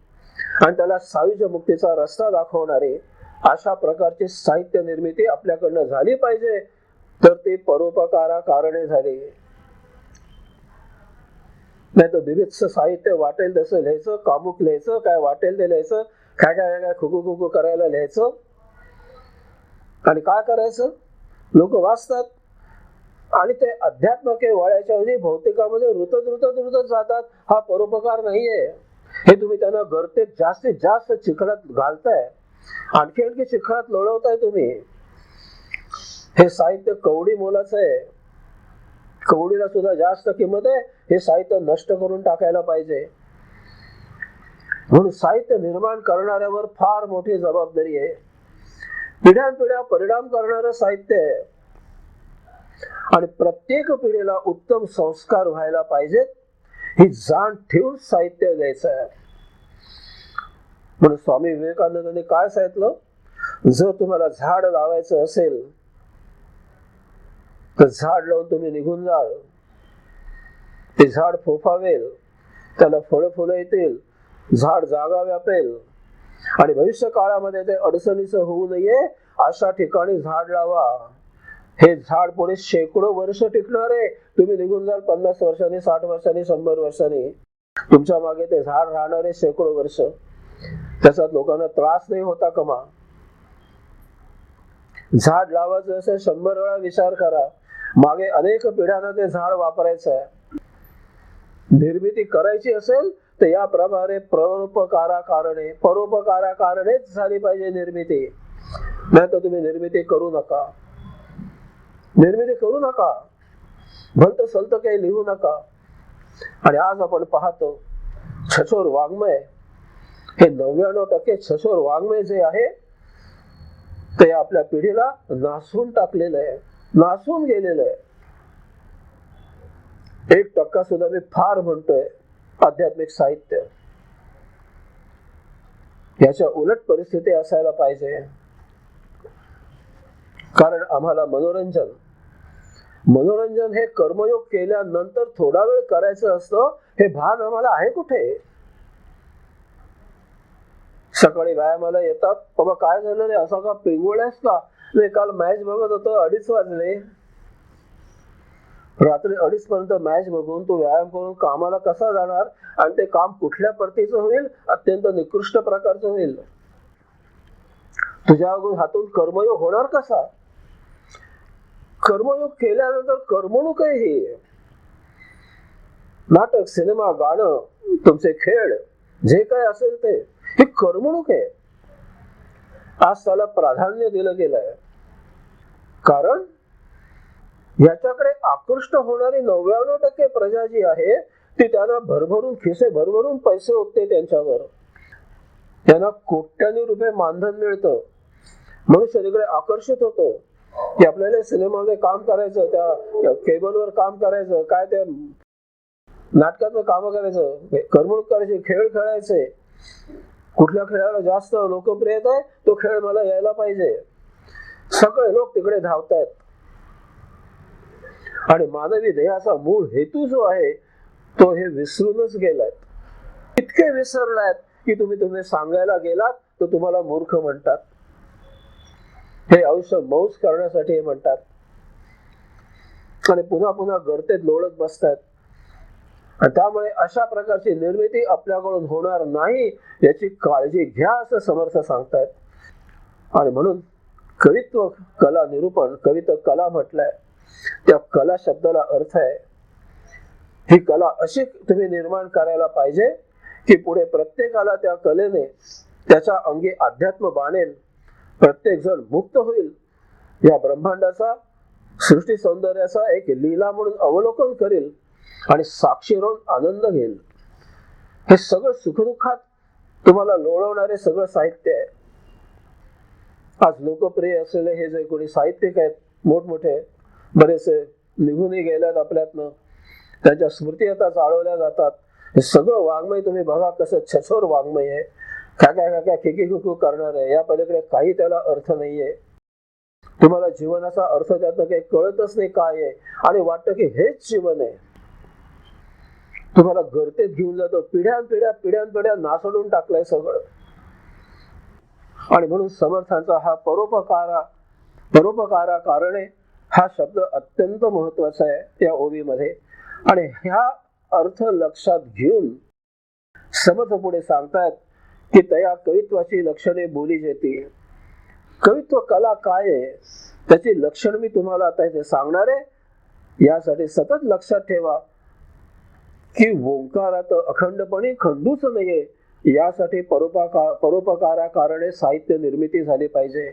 आणि त्याला सायुज्य मुक्तीचा रस्ता दाखवणारे, अशा प्रकारची साहित्य निर्मिती आपल्याकडनं झाली पाहिजे. तर ते परोपकारा कारणे झाले. नाही तर विविध साहित्य वाटेल तसं लिहायचं, कामुक लिहायचं, काय वाटेल ते लिहायचं, काय काय काय खुकू खुकू करायला लिहायचं. आणि काय करायचं? लोक वाचतात आणि ते अध्यात्मक वळायच्या ऐवजी भौतिकामध्ये रुतत जातात. हा परोपकार नाहीये. हे तुम्ही त्यांना गर्तेत जास्तीत जास्त चिखलात घालताय, आणखी चिखलात लोळवताय तुम्ही. हे साहित्य कवडी मोलाचं आहे. कवडीला सुद्धा जास्त किंमत आहे. हे साहित्य नष्ट करून टाकायला पाहिजे. म्हणून साहित्य निर्माण करणाऱ्यावर फार मोठी जबाबदारी आहे. पिढ्यानपिढ्या परिणाम करणारं साहित्य आहे आणि प्रत्येक पिढीला उत्तम संस्कार व्हायला पाहिजेत, ही जाण ठेवून साहित्य द्यायचं आहे. म्हणून स्वामी विवेकानंदांनी काय सांगितलं? जर तुम्हाला झाड लावायचं असेल तर झाड लावून तुम्ही निघून जाल. ते झाड फोफावेल, त्याला फळं फुलं येतील, झाड जागा व्यापेल आणि भविष्य काळामध्ये ते अडचणीचं होऊ नये अशा ठिकाणी झाड लावा. हे झाड पुढे शेकडो वर्ष टिकणार आहे. तुम्ही निघून जाल 50 वर्षांनी, 60 वर्षांनी, 100 वर्षांनी, तुमच्या मागे ते झाड राहणार आहे शेकडो वर्ष. त्याच्यात लोकांना त्रास नाही होता कमा. झाड लावायचं असेल 100 वेळा विचार करा, मागे अनेक पिढ्यांना ते झाड वापरायचं आहे. निर्मिती करायची असेल तर याप्रमाणे परोपकारा कारणेच झाली पाहिजे निर्मिती. नाही तर तुम्ही निर्मिती करू नका. भलत सलत काही लिहू नका. आणि आज आपण पाहतो छछोर वाङ्मय, हे 99% छछोर वाङ्मय जे आहे ते आपल्या पिढीला नासून टाकलेलं आहे, नासून गेलेलं आहे. 1% सुद्धा मी फार म्हणतोय आध्यात्मिक साहित्य. याच्या उलट परिस्थिती असायला पाहिजे. कारण आम्हाला मनोरंजन हे कर्मयोग केल्यानंतर थोडा वेळ करायचं असतं, हे भान आम्हाला आहे कुठे? सकाळी व्यायामाला येतात, बाबा काय झालं रे, असं का पिंगुळ्यास का? मी काल मॅच बघत होतो, 2:30 वाजले. रात्री 2:30 पर्यंत मॅच बघून तू व्यायाम करून कामाला कसा जाणार? आणि ते काम कुठल्या प्रतीचं होईल? अत्यंत निकृष्ट प्रकारचं होईल. तुझ्या हातून कर्मयोग होणार कसा? कर्मयोग केल्यानंतर करमणूक आहे ही. नाटक, सिनेमा, गाणं, तुमचे खेळ, जे काय असेल ते, ही करमणूक आहे. आज त्याला प्राधान्य दिलं गेलंय. कारण याच्याकडे आकृष्ट होणारी 99% प्रजा जी आहे ती त्यांना भरभरून, खिसे भरभरून पैसे होते त्यांच्यावर. त्यांना कोट्यानी रुपये मानधन मिळतं. मनुष्य तिकडे आकर्षित होतो की आपल्याला सिनेमामध्ये काम करायचं, त्या केबलवर काम करायचं, काय त्या नाटकातलं काम करायचं, करमणूक करायची, खेळ खेळायचे. कुठल्या खेळाला जास्त लोकप्रियता आहे तो खेळ मला यायला पाहिजे. सगळे लोक तिकडे धावतायत. आणि मानवी देहाचा मूळ हेतू जो आहे तो हे विसरूनच गेलाय. इतके विसरलायत की तुम्ही सांगायला गेलात तर तुम्हाला मूर्ख म्हणतात. हे आयुष्य मौज करण्यासाठी हे म्हणतात आणि पुन्हा पुन्हा गर्तेत लोळत बसतात. आणि त्यामुळे अशा प्रकारची निर्मिती आपल्याकडून होणार नाही याची काळजी घ्या असं समर्थ सांगतायत. आणि म्हणून कवित्व कला निरूपण, कवित्व कला म्हटलंय, त्या कला शब्दाला अर्थ आहे ही कला अशी तुम्ही निर्माण करायला पाहिजे की पुढे प्रत्येकाला त्या कलेने त्याच्या अंगी अध्यात्म बाणेल, प्रत्येक जण मुक्त होईल, या ब्रह्मांडाचा, सृष्टी सौंदर्याचा एक लीला म्हणून अवलोकन करेल आणि साक्षी राहून आनंद घेईल. हे सगळं सुखदुःखात तुम्हाला लोळवणारे सगळं साहित्य आहे. आज लोकप्रिय असलेले हे जे कोणी साहित्यिक आहेत मोठमोठे, बरेचसे निघूनही गेल्यात आपल्यातनं, त्यांच्या स्मृती आता जाळवल्या जातात. हे सगळं वाङ्मय तुम्ही बघा कसं छछोर वाङ्मय आहे. काय खिकीखुकू करणार आहे. या पलीकडे काही त्याला अर्थ नाहीये. तुम्हाला जीवनाचा अर्थ त्यातनं काही कळतच नाही काय आहे आणि वाटतं की हेच जीवन आहे. तुम्हाला गर्तेत घेऊन जातो. पिढ्यान नासडून टाकलंय सगळं. आणि म्हणून समर्थांचा हा परोपकारा कारणे हा शब्द अत्यंत महत्वाचा आहे त्या ओवीमध्ये. आणि ह्या अर्थ लक्षात घेऊन समर्थ पुढे सांगतायत की तया कवित्वाची लक्षणे बोली जेती. कवित्व कला काय आहे त्याची लक्षण मी तुम्हाला आता इथे सांगणार आहे. यासाठी सतत लक्षात ठेवा की ओंकारात अखंडपणे खंडूच नाहीये. यासाठी परोपकारा कारणे साहित्य निर्मिती झाली पाहिजे.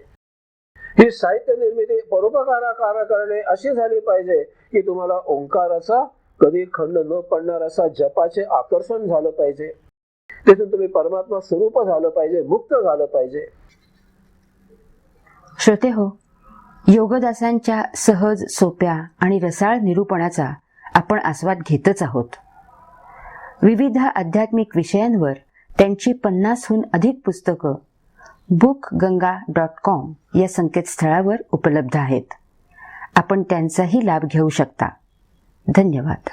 ही साहित्य निर्मिती परोपकारा कारणे अशी झाली पाहिजे की तुम्हाला ओंकाराचा कधी खंड न पडणार असा जपाचे आकर्षण झालं पाहिजे. तिथून तुम्ही परमात्मा स्वरूप झालं पाहिजे, मुक्त झालं पाहिजे. श्रोते हो, योगदासांच्या सहज, सोप्या आणि रसाळ निरूपणाचा आपण आस्वाद घेतच आहोत. विविध आध्यात्मिक विषयांवर त्यांची 50हून अधिक पुस्तकं bookganga.com या संकेतस्थळावर उपलब्ध आहेत. आपण त्यांचाही लाभ घेऊ शकता. धन्यवाद.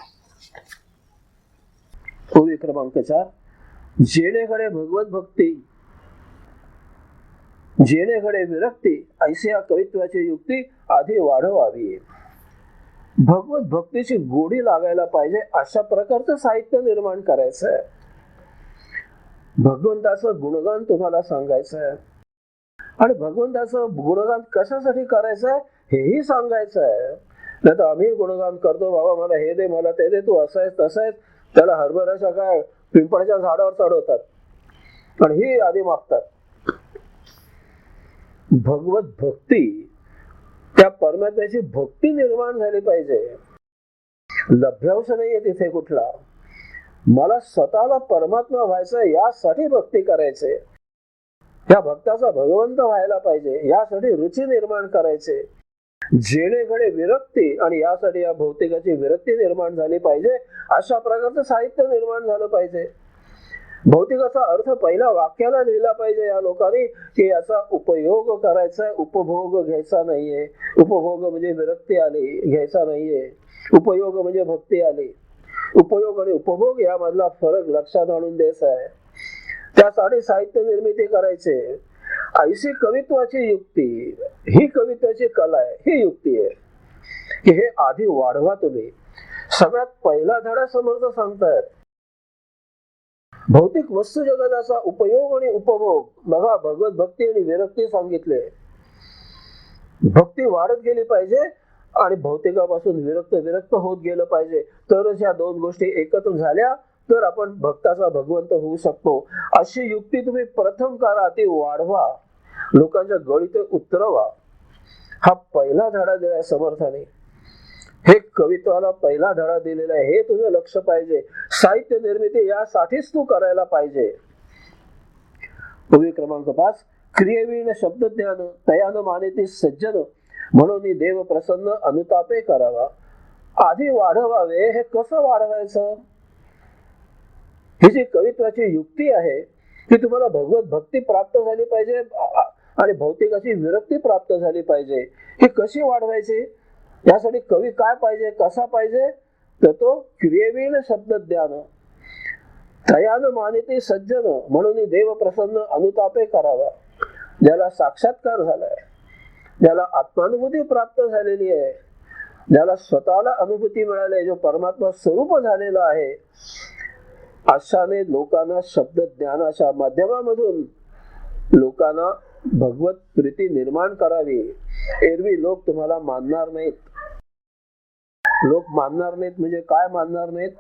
ओवी क्रमांक 4. जेणेकडे भगवत भक्ती, जेणेकडे विरक्ती, ऐशी या कवित्वाची युक्ती आधी वाढवावी. भगवत भक्तीची गोडी लागायला पाहिजे अशा प्रकारचं साहित्य निर्माण करायचं आहे. भगवंताचं गुणगान तुम्हाला सांगायचं आहे. आणि भगवंताचं गुणगान कशासाठी करायचं आहे हेही सांगायचं आहे. नाही तर आम्ही गुणगान करतो, बाबा मला हे दे, मला ते दे, तू असं आहेस तसं आहेस. त्याला हरभऱ्याच्या काय पिंपळाच्या झाडावर चढवतात आणि ही आधी मागतात. भगवत भक्ती, त्या परमात्म्याची भक्ती निर्माण झाली पाहिजे. लभ्यांश नाहीये तिथे कुठला. मला स्वतःला परमात्मा व्हायचं यासाठी भक्ती करायचे, या भक्ताचा भगवंत व्हायला पाहिजे यासाठी रुची निर्माण करायचे, जेणेकडे विरक्ती, आणि यासाठी या भौतिकाची विरक्ती निर्माण झाली पाहिजे. अशा प्रकारचं साहित्य निर्माण झालं पाहिजे. भौतिकाचा अर्थ पहिल्या वाक्याला लिहिला पाहिजे या लोकांनी, की याचा उपयोग करायचा, उपभोग घ्यायचा नाहीये. उपभोग म्हणजे विरक्ती आली, घ्यायचा नाहीये. उपयोग म्हणजे भक्ती आली. उपयोग आणि उपभोग यामधला फरक लक्षात आणून द्यायचा आहे. त्यासाठी साहित्य निर्मिती करायचे. ऐशी कवित्वाची युक्ती, ही कवित्वाची कला आहे, ही युक्ती आहे की हे आधी वाढवा तुम्ही. सगळ्यात पहिला धडा समर्थ सांगतायत. भौतिक वस्तू जगताचा उपयोग आणि उपभोग बघा, भगवत भक्ती आणि विरक्ती सांगितले. भक्ती वाढत गेली पाहिजे आणि भौतिकापासून विरक्त होत गेलं पाहिजे. तरच या दोन गोष्टी एकत्र झाल्या तर आपण भक्ताचा भगवंत होऊ शकतो. अशी युक्ती तुम्ही प्रथम करा, ती वाढवा, लोकांच्या गळीत उतरवा. हा पहिला धडा दिलाय समर्थाने. हे कवित्वाला पहिला धडा दिलेला आहे. हे तुझं लक्ष पाहिजे. साहित्य निर्मिती यासाठीच तू करायला पाहिजे. ओवी क्रमांक 5, क्रियेवीण शब्द ज्ञान तयान मानेती सज्जन म्हणून देव प्रसन्न अनुतापे करावा. आधी वाढवावे. हे कसं वाढवायचं? ही जी कवित्वाची युक्ती आहे की तुम्हाला भगवत भक्ती प्राप्त झाली पाहिजे आणि भौतिकाची विरक्ती प्राप्त झाली पाहिजे. ही कशी वाढवायची? यासाठी कवी काय पाहिजे, कसा पाहिजे? तर तो क्रियेवीण शब्द ज्ञान तयान मानिती सज्जन म्हणून देव प्रसन्न अनुतापे करावा. ज्याला साक्षात्कार झालाय, ज्याला आत्मानुभूती प्राप्त झालेली आहे, ज्याला स्वतःला अनुभूती मिळाली, जो परमात्मा स्वरूप झालेला आहे, अशाने लोकांना शब्द ज्ञानाच्या माध्यमामधून लोकांना भगवत प्रीती निर्माण करावी. एरवी लोक तुम्हाला मानणार नाहीत. लोक मानणार नाहीत म्हणजे काय मानणार नाहीत?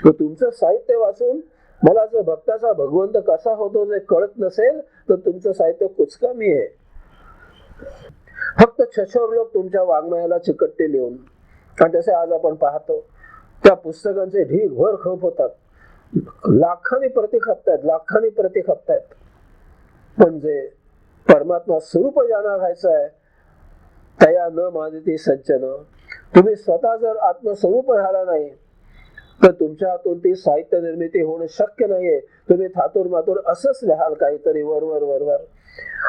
तर तुमचं साहित्य वाचून मला जर भक्ताचा भगवंत कसा होतो जे कळत नसेल तर तुमचं साहित्य कुचकामी आहे. फक्त छछोर लोक तुमच्या वाङ्मयाला चिकटते लिहून, आणि तसे आज आपण पाहतो त्या पुस्तकांचे ढीगभर खप होतात. लाखांनी प्रति खपतायत, लाखांनी प्रति खपतायत. पण जे परमात्मा स्वरूप ज्यांना व्हायचं आहे तया न मानिती सज्जन, तुम्ही स्वतः जर आत्मस्वरूप झाला नाही तर तुमच्या हातून ती साहित्य निर्मिती होणं शक्य नाहीये. तुम्ही थातूर मातूर असंच लिहाल काहीतरी वरवर,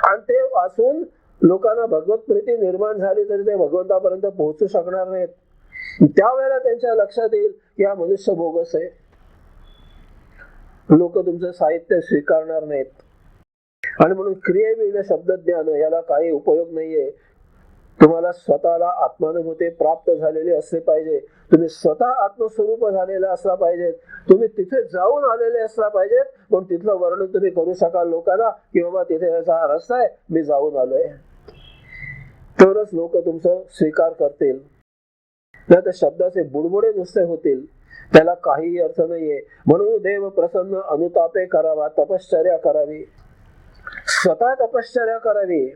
आणि ते वाचून लोकांना भगवत प्रीती निर्माण झाली तरी ते भगवंतापर्यंत पोहोचू शकणार नाहीत. त्यावेळेला त्यांच्या लक्षात येईल की हा मनुष्य बोगस आहे. लोक तुमचं साहित्य स्वीकारणार नाहीत. आणि म्हणून क्रियेविण शब्द ज्ञान याला काही उपयोग नाहीये. तुम्हाला स्वतःला आत्मानुभूती प्राप्त झालेली असली पाहिजे. तुम्ही स्वतः आत्मस्वरूप झालेला असला पाहिजे. तुम्ही तिथे जाऊन आलेले असला पाहिजेत. पण तिथलं वर्णन तुम्ही करू शकाल लोकांना की बाबा तिथे असा रस्ता आहे, मी जाऊन आलोय. तरच लोक तुमचं स्वीकार करतील. नाही तर शब्दाचे बुडबुडे नुसते होतील, त्याला काहीही अर्थ नाहीये. म्हणून देव प्रसन्न अनुतापे करावा. तपश्चर्या करावी, स्वतः तपश्चर्या करावी,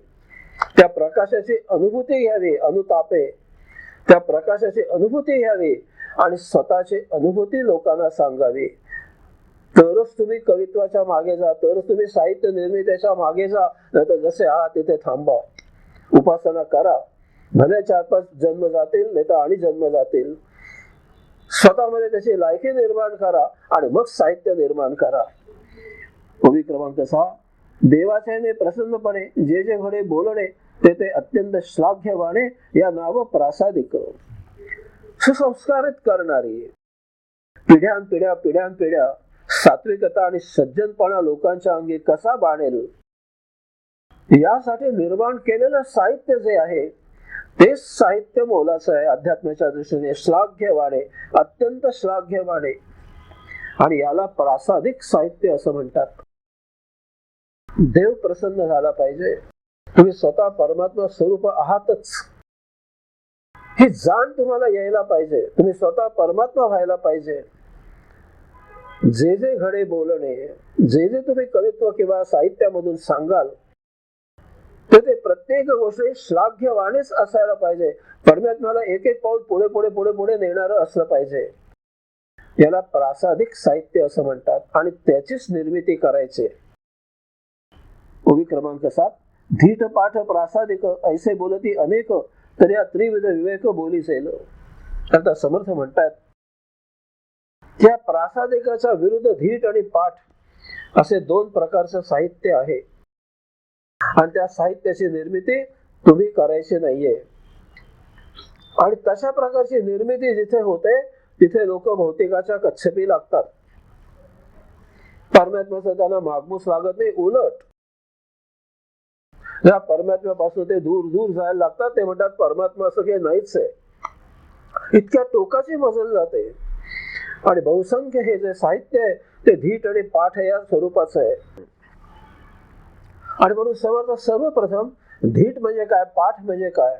त्या प्रकाशाची अनुभूती घ्यावी. अनुतापे, त्या प्रकाशाची अनुभूती घ्यावी आणि स्वतःची अनुभूती लोकांना सांगावी. तरच तुम्ही कवित्वाच्या मागे जा, तरच तुम्ही साहित्य निर्मितीच्या मागे जा. नाही तर जसे आहात तिथे थांबा. उपासना करा. भले 4-5 जन्म जातील, नाही तर आणि जन्म जातील. स्वतःमध्ये त्याची लायकी निर्माण करा आणि मग साहित्य निर्माण करा. ओवी क्रमांक 6, देवाचे प्रसन्नपणे जे जे घडे बोलणे ते ते अत्यंत श्लाघ्यवाणे या नाव प्रासादिक. सुसंस्कारित करणारी, पिढ्यानपिढ्या सात्विकता आणि सज्जनपणा लोकांच्या अंगी कसा बाणेल यासाठी निर्माण केलेलं साहित्य जे आहे ते साहित्य मोलाचं आहे अध्यात्माच्या दृष्टीने. श्लाघ्यवाणे, अत्यंत श्लाघ्यवाणे, आणि याला प्रासादिक साहित्य असं म्हणतात. देव प्रसन्न झाला पाहिजे तुम्ही स्वतः परमात्मा स्वरूप आहातच, ही जाण तुम्हाला यायला पाहिजे. तुम्ही स्वतः परमात्मा व्हायला पाहिजे. जे जे घडे बोलणे, जे जे तुम्ही कवित्व किंवा साहित्यामधून सांगाल ते प्रत्येक गोष्ट श्लाघ्यवानेच असायला पाहिजे. परमात्म्याला एक एक पाऊल पुढे पुढे पुढे पुढे नेणारं असलं पाहिजे. याला प्रासादिक साहित्य असं म्हणतात आणि त्याचीच निर्मिती करायची. ओवी क्रमांक 7. धीट पाठ प्रासादिक ऐसे बोलती अनेक, तर या त्रिविध विवेक बोलीसेल. आता समर्थ म्हणतात त्या प्रासादिकाच्या विरुद्ध धीट आणि पाठ असे दोन प्रकारचं साहित्य आहे आणि त्या साहित्याची निर्मिती तुम्ही करायची नाहीये. आणि तशा प्रकारची निर्मिती जिथे होते तिथे लोक भौतिकाच्या कच्छपी लागतात. परमात्म्याचं त्यांना मागमूस लागत नाही. उलट या परमात्म्यापासून ते दूर दूर जायला लागतात. ते म्हणतात परमात्मा असं काही नाहीच आहे. इतक्या टोकाची मजल जाते. आणि बहुसंख्य हे जे साहित्य आहे ते धीट आणि पाठ या स्वरूपाचं आहे. आणि म्हणून समर्थ सर्वप्रथम धीट म्हणजे काय, पाठ म्हणजे काय,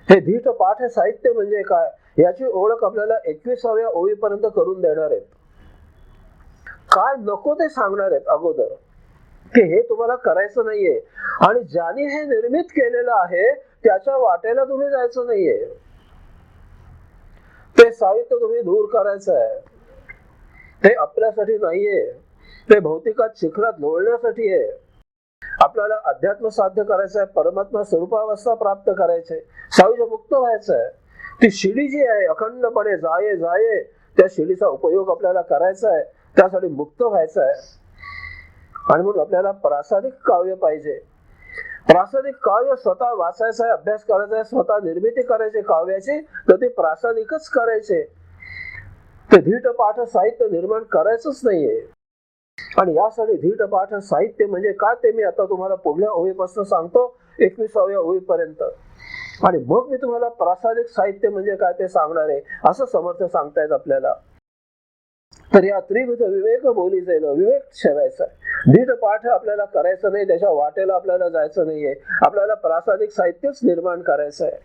हे धीट पाठ हे साहित्य म्हणजे काय याची ओळख आपल्याला 21व्या ओवीपर्यंत करून देणार आहेत. काय नको ते सांगणार आहेत अगोदर, की हे तुम्हाला करायचं नाहीये आणि ज्याने हे निर्मित केलेलं आहे त्याच्या वाटेला तुम्ही जायचं नाहीये. ते साहित्य तुम्ही दूर करायचं आहे. ते आपल्यासाठी नाहीये, ते भौतिकात शिखरात लोळण्यासाठी आहे. आपल्याला अध्यात्म साध्य करायचं आहे, परमात्मा स्वरूपावस्था प्राप्त करायचे, सायुज्य मुक्त व्हायचं आहे. ती शिडी जी आहे अखंडपणे जाये जाये त्या शिडीचा उपयोग आपल्याला करायचा आहे, त्यासाठी मुक्त व्हायचं आहे. आणि म्हणून आपल्याला प्रासादिक काव्य पाहिजे. प्रासादिक काव्य स्वतः वाचायचं आहे, अभ्यास करायचा आहे, स्वतः निर्मिती करायची काव्याची, तर ते प्रासादिकच करायचे. ते धीट पाठ साहित्य निर्माण करायचंच नाहीये. आणि यासाठी धीट पाठ साहित्य म्हणजे काय ते मी आता तुम्हाला पुढल्या ओवीपासून सांगतो 21व्या ओवीपर्यंत. आणि मग मी तुम्हाला प्रासादिक साहित्य म्हणजे काय ते सांगणार आहे असं समर्थ सांगतायत आपल्याला. तर या त्रिविध विवेक बोली जाईल, विवेक ठेवायचा. धीट पाठ आपल्याला करायचं नाही, त्याच्या वाटेला आपल्याला जायचं नाहीये. आपल्याला प्रासादिक साहित्यच निर्माण करायचं आहे.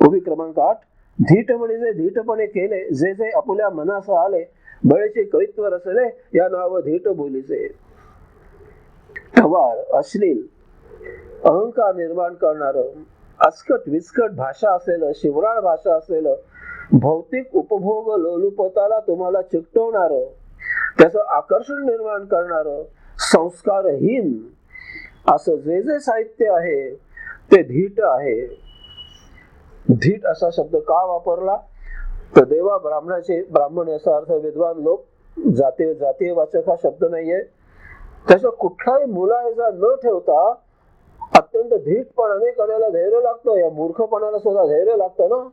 ओवी क्रमांक 8. धीट म्हणजे धीटपणे केले, जे जे आपुल्या मनास आले, बळेचे कवित्व रचले, या नाव धीट बोलीचे. टवाळ, अश्लील, अहंकार निर्माण करणारं, आचकट विचकट भाषा असलेलं, शिवराळ भाषा असलेलं, भौतिक उपभोग लोलुपताला तुम्हाला चिकटवणार, त्याचं आकर्षण निर्माण करणारं, संस्कारहीन असं जे जे साहित्य आहे ते धीट आहे. धीट असा शब्द का वापरला तर देवा ब्राह्मणाचे, ब्राह्मण याचा अर्थ विद्वान लोक, जातीय वाचक हा शब्द नाहीये. त्याचा कुठलाही मुलायजा न ठेवता अत्यंत धीटपणाने करायला धैर्य लागतं. या मूर्खपणाला सुद्धा धैर्य लागतं ना.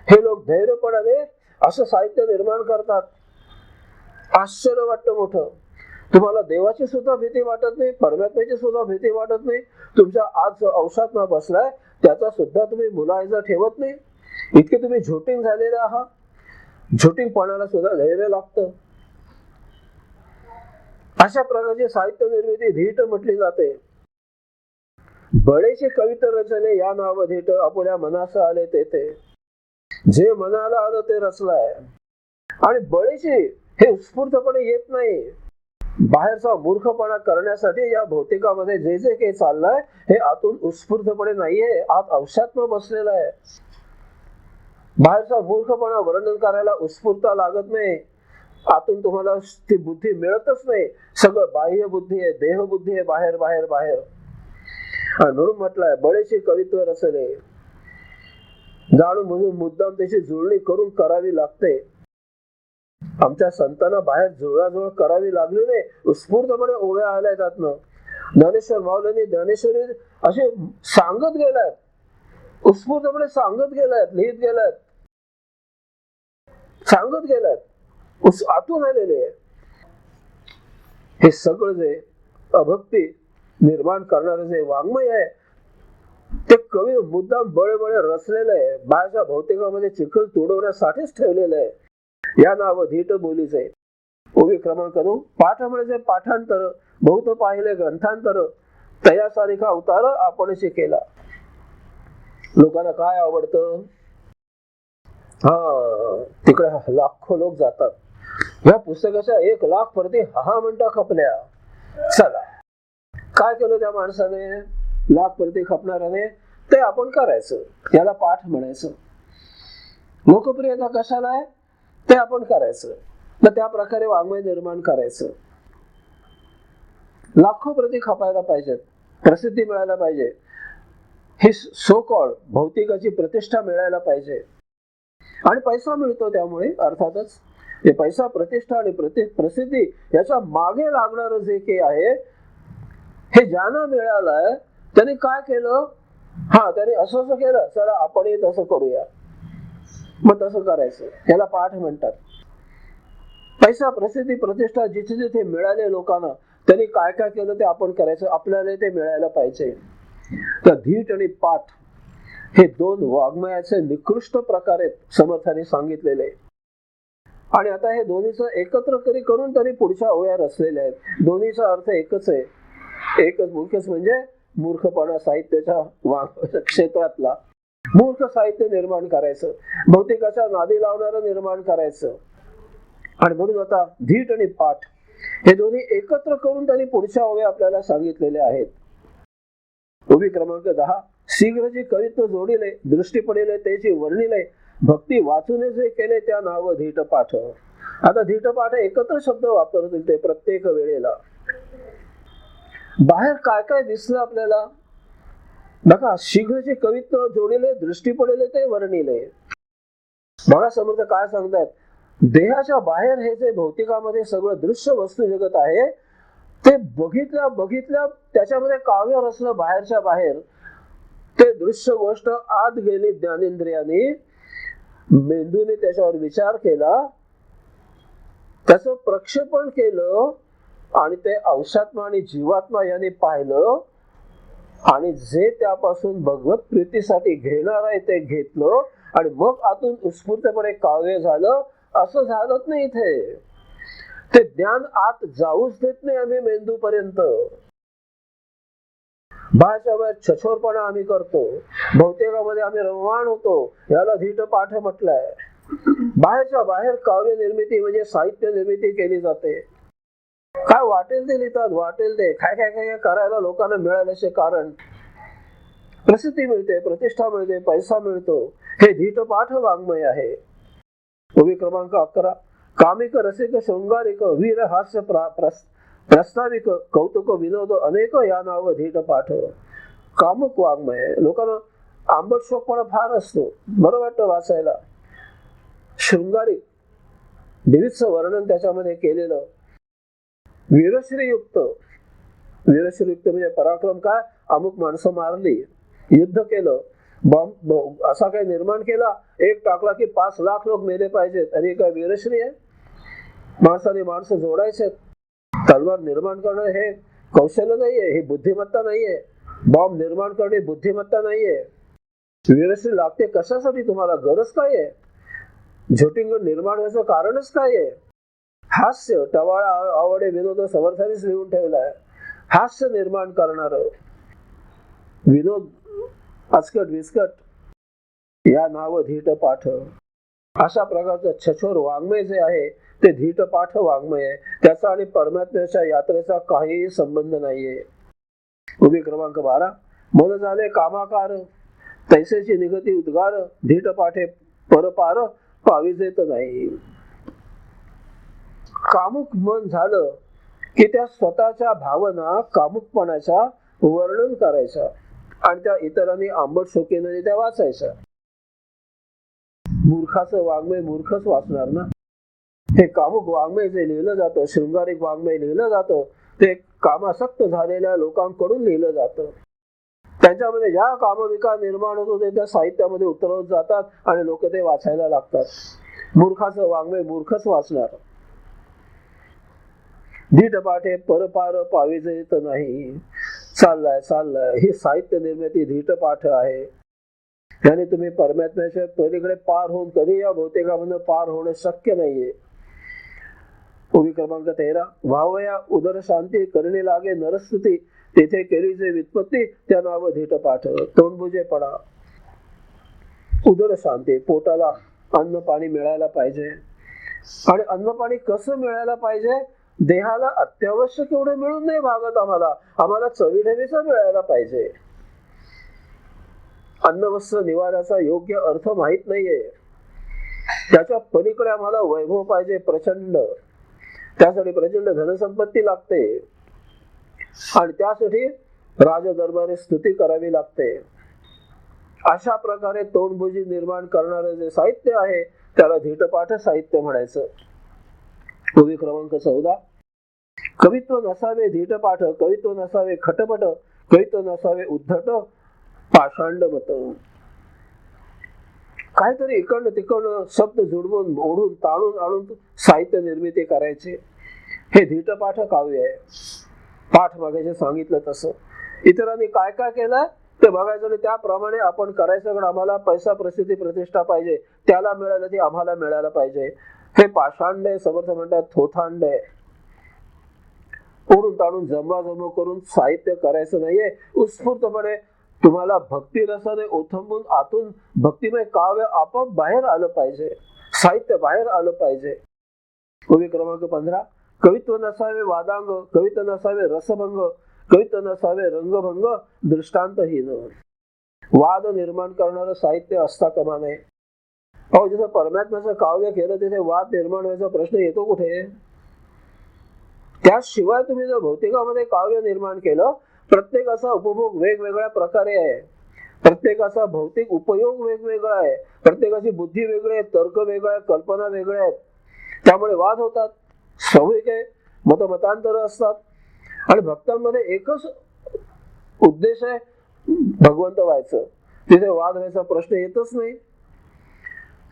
हे लोक धैर्यपणाने असं साहित्य निर्माण करतात. आश्चर्य वाटतं मोठं. तुम्हाला देवाची सुद्धा भीती वाटत नाही, परमात्म्याची सुद्धा भीती वाटत नाही. तुमच्या आज औषधात बसलाय त्याचा सुद्धा तुम्ही मुलायजा ठेवत नाही. इतके तुम्ही झोटिंग झालेले आहात. झोटिंगपणाला सुद्धा धैर्य लागतं. अशा प्रकारची साहित्य निर्मिती धीट म्हटली जाते. बळेचे कविता रचले, या नाव धीट, आपुल्या मनास आले ते. जे मनाला आलं ते रचलाय. आणि बळेचे हे उत्स्फूर्तपणे येत नाही. बाहेरचा मूर्खपणा करण्यासाठी या भौतिकामध्ये जे जे काही चाललंय हे आतून उत्स्फूर्तपणे नाहीये, आत अवशात्म बसलेला आहे. बाहेरचा मूर्खपणा वर्णन करायला उत्स्फूर्तता लागत नाही. आतून तुम्हाला ती बुद्धी मिळतच नाही. सगळं बाह्य बुद्धी आहे, देह बुद्धी आहे, बाहेर बाहेर बाहेर. म्हणून म्हटलंय बळेचे कवित्व रचले. जाणून बुजून मुद्दाम त्याची जुळणी करून करावी लागते. आमच्या संतांना बाहेर जुळवाजुळव करावी लागली नाही, उत्स्फूर्तपणे ओव्या आल्या त्यातनं. ज्ञानेश्वर माऊलींनी ज्ञानेश्वरी असे सांगत गेलायत, उत्स्फूर्तपणे सांगत गेलायत, लिहित गेलायत, सांगत गेलायत, आतून आलेले. हे सगळं जे अभक्ती निर्माण करणारे जे वाङ्मय आहे ते कवी मुद्दाम बळे रचलेलं आहे. बाहेरच्या भौतिकामध्ये चिखल तुडवण्यासाठीच ठेवलेलं आहे. या नाव धीट बोलीचे. ओवी क्रमांक 9. पाठ म्हणजे पाठांतर, बहुत पाहिले ग्रंथांतर, तयासारिखा अवतार आपणच केला. लोकांना काय आवडतं? तिकडे लाखो लोक जातात. या पुस्तकाच्या 1,00,000 प्रती हा मिनिटं खपल्या. चला, काय केलं त्या माणसाने, 1,00,000 प्रती खपणाऱ्याने? ते आपण करायचं, याला पाठ म्हणायचं. लोकप्रियता कशाला आहे? ते आपण करायचं. मग त्या प्रकारे वाङ्मय निर्माण करायचं. लाखो प्रती खपायला पाहिजेत, प्रसिद्धी मिळायला पाहिजे, ही सो कॉल्ड भौतिकाची प्रतिष्ठा मिळायला पाहिजे. आणि पैसा मिळतो त्यामुळे, अर्थातच हे पैसा, प्रतिष्ठा आणि प्रसिद्धी याच्या मागे लागणार जे काही आहे, हे ज्यांना मिळालंय त्यांनी काय केलं? त्याने असं केलं, चला आपणही तसं करूया. मग तसं करायचं, याला पाठ म्हणतात. पैसा, प्रसिद्धी, प्रतिष्ठा जिथे जिथे मिळाले लोकांना, त्यांनी काय काय केलं ते आपण करायचं. आपल्याला ते मिळायला पाहिजे. तर धीट आणि पाठ हे 2 वाङ्मयाचे निकृष्ट प्रकारे समर्थांनी सांगितलेले. आणि आता हे दोन्हीचं एकत्र करून तरी पुढच्या ओव्या रचलेल्या आहेत. दोन्हीचा अर्थ एकच आहे. एकच म्हणजे मूर्खपणा साहित्याच्या क्षेत्रातला मूर्ख साहित्य निर्माण करायचं, भौतिकाच्या नादी लावणारं निर्माण करायचं. आणि म्हणून आता धीट आणि पाठ हे दोन्ही एकत्र करून त्यांनी पुढच्या ओव्या आपल्याला सांगितलेल्या आहेत. ओवी क्रमांक 10. शीघ्र जे कवित्व जोडिले, दृष्टी पडिले त्याची वर्णिले, भक्ती वाचून जे केले त्या नाव धीट पाठ. आता धीट पाठ एकत्र शब्द वापरतील ते प्रत्येक वेळेला. बाहेर काय काय दिसलं आपल्याला बघा. शीघ्रचे कवित्व जोडिले, दृष्टी पडिले ते वर्णिले. बघा समर्थ काय सांगतायत, देहाच्या बाहेर हे जे भौतिकामध्ये सगळं दृश्य वस्तू जगत आहे, ते बघितल्या त्याच्यामध्ये काव्य रचलं बाहेरच्या बाहेर. ते दृश्य गोष्ट आत गेली ज्ञानेंद्रियाने, मेंदूने त्याच्यावर विचार केला, त्याचं प्रक्षेपण केलं आणि ते अंशात्मा आणि जीवात्मा याने पाहिलं. आणि जे त्यापासून भगवत प्रीतीसाठी घेणार आहे ते घेतलं आणि मग आतून उत्स्फूर्तपणे काव्य झालं. असं झालंच नाही इथे. ते ज्ञान आत जाऊच देत नाही आम्ही मेंदू पर्यंत. बाहेरच्या बाहेर छछोरपणा आम्ही करतो, बहुतेकामध्ये आम्ही रममाण होतो, याला धीट पाठ म्हटलंय. बाहेरच्या बाहेर काव्य निर्मिती म्हणजे साहित्य निर्मिती केली जाते. काय वाटेल ते लिहितात, वाटेल ते काय काय काय करायला लोकांना मिळाल्याचे कारण. प्रसिद्धी मिळते, प्रतिष्ठा मिळते, पैसा मिळतो. हे धीट पाठ वाङ्मय आहे. ओवी क्रमांक 11. कामिक, रसिक, शृंगारिक, वीर, हास्य, प्रस्ताविक, कौतुक, विनोद अनेक या नाव धीट पाठ. कामुक वाङ्मय. लोकांना आंबट शोकपणा फार असतो, बरं वाटतं वाचायला. शृंगारिक, विविध वर्णन त्याच्यामध्ये केलेलं. वीरश्रीयुक्त म्हणजे पराक्रम. काय? अमुक माणसं मारली, युद्ध केलं, बॉम्ब असा काही निर्माण केला, एक टाकला की 5 लाख लोक मेले पाहिजेत. आणि काय वीरश्री आहे? माणसाने माणसं जोडायचे. तलवार निर्माण करणं हे कौशल्य नाहीये, ही बुद्धिमत्ता नाहीये. बॉम्ब निर्माण करणे बुद्धिमत्ता नाहीये. वीरश्री लागते कशासाठी? तुम्हाला गरज काय आहे? झोटिंग निर्माण व्हायचं कारणच काय आहे? हास्य, टवाळा, आवडे, विनोद समर्थानेच लिहून ठेवलाय. हास्य निर्माण करणार, विनोद, आचकट विस्कट या नाव धीट पाठ. अशा प्रकारचं छछोर वाङ्मय जे आहे ते धीट पाठ वाङ्मय आहे. त्याचा आणि परमात्म्याच्या यात्रेचा काहीही संबंध नाहीये. उभी क्रमांक 12. मन झाले कामाकार, तैसेची निगती उद्गार, धीट पाठे परपार पाविजेत नाही. कामुक मन झालं की त्या स्वतःच्या भावना कामुकपणाच्या वर्णन करायच्या आणि त्या इतरांनी आंबट शोकेने त्या वाचायच्या. मूर्खाचं वाङ्मय मूर्खच वाचणार ना. हे कामुक वाङ्मय जे लिहिलं जातं, शृंगारिक वाङ्मय लिहिलं जातं, ते कामासक्त झालेल्या लोकांकडून लिहिलं जातं. त्यांच्यामध्ये ज्या कामविकार निर्माण होतो ते त्या साहित्यामध्ये उतरवत जातात आणि लोक ते वाचायला लागतात. मूर्खाचं वाङ्मय मूर्खच वाचणार. धीट पाठे परपार पाविजेत नाही. चाललंय ही साहित्य निर्मिती धीट पाठ आहे. याने तुम्ही परमात्म्याच्या पलीकडे पार होऊन कधी या भौतिकामधून पार होणं शक्य नाहीये. ओवी क्रमांक 13. व्हावया उदर शांती करणे लागे नरस्तुती तेथे केली जे व्युत्पत्ती त्या नाव धीट पाठ. तोंडबुजेपणा, उदर शांती, पोटाला अन्न पाणी मिळायला पाहिजे. आणि अन्न पाणी कसं मिळायला पाहिजे? देहाला अत्यावश्यक एवढं मिळून नाही भागत आम्हाला चवीढवीचं मिळायला पाहिजे. अन्न वस्त्र निवाऱ्याचा योग्य अर्थ माहित नाहीये. त्याच्या पलीकडे आम्हाला वैभव पाहिजे प्रचंड. त्यासाठी प्रचंड धनसंपत्ती लागते आणि त्यासाठी राजदरबारी स्तुती करावी लागते. अशा प्रकारे तोंडबुजी निर्माण करणारे जे साहित्य आहे त्याला धीटपाठ साहित्य म्हणायचं. ओवी क्रमांक 14. कवित्व नसावे धीटपाठ, कवित्व नसावे खटपट, कवित्व नसावे उद्धट पाषांड मत. काहीतरी इकडनं तिकडनं शब्द जुडवून ओढून ताणून आणून साहित्य निर्मिती करायची. हे धीटपाठ काव्य आहे. पाठ मागायचे सांगितलं तसं इतरांनी काय काय केलं ते बघायचं आणि त्याप्रमाणे आपण करायचं. कारण आम्हाला पैसा प्रसिद्धी प्रतिष्ठा पाहिजे, त्याला मिळालं ते आम्हाला मिळायला पाहिजे. हे पाषांड आहे. समर्थ म्हणतात थोथांड आहे. ओढून ताणून जमवाजमव करून साहित्य करायचं नाहीये. उत्स्फूर्तपणे तुम्हाला भक्ती रसाने ओथंबून आतून भक्तिमय काव्य आपोआप बाहेर आलं पाहिजे, साहित्य बाहेर आलं पाहिजे. ओवी क्रमांक 15. कवित्व नसावे वादांग, कवित्व नसावे रसभंग, कवित्व नसावे रंगभंग दृष्टांतहीन. वाद निर्माण करणारं साहित्य असता कामा नये. अहो, जसं परमात्म्याचं काव्य केलं तिथे वाद निर्माण व्हायचा प्रश्न येतो कुठे? त्याशिवाय तुम्ही जर भौतिकामध्ये काव्य निर्माण केलं, प्रत्येकाचा उपभोग वेगवेगळ्या प्रकारे आहे, प्रत्येकाचा भौतिक उपयोग वेगवेगळा आहे, प्रत्येकाची बुद्धी वेगळी आहे, तर्क वेगळा आहे, कल्पना वेगळ्या आहेत. त्यामुळे वाद होतात. स्वाभाविक आहे. मतमतांतर असतात. आणि भक्तांमध्ये एकच उद्देश आहे, भगवंत व्हायचं. तिथे वाद व्हायचा प्रश्न येतच नाही.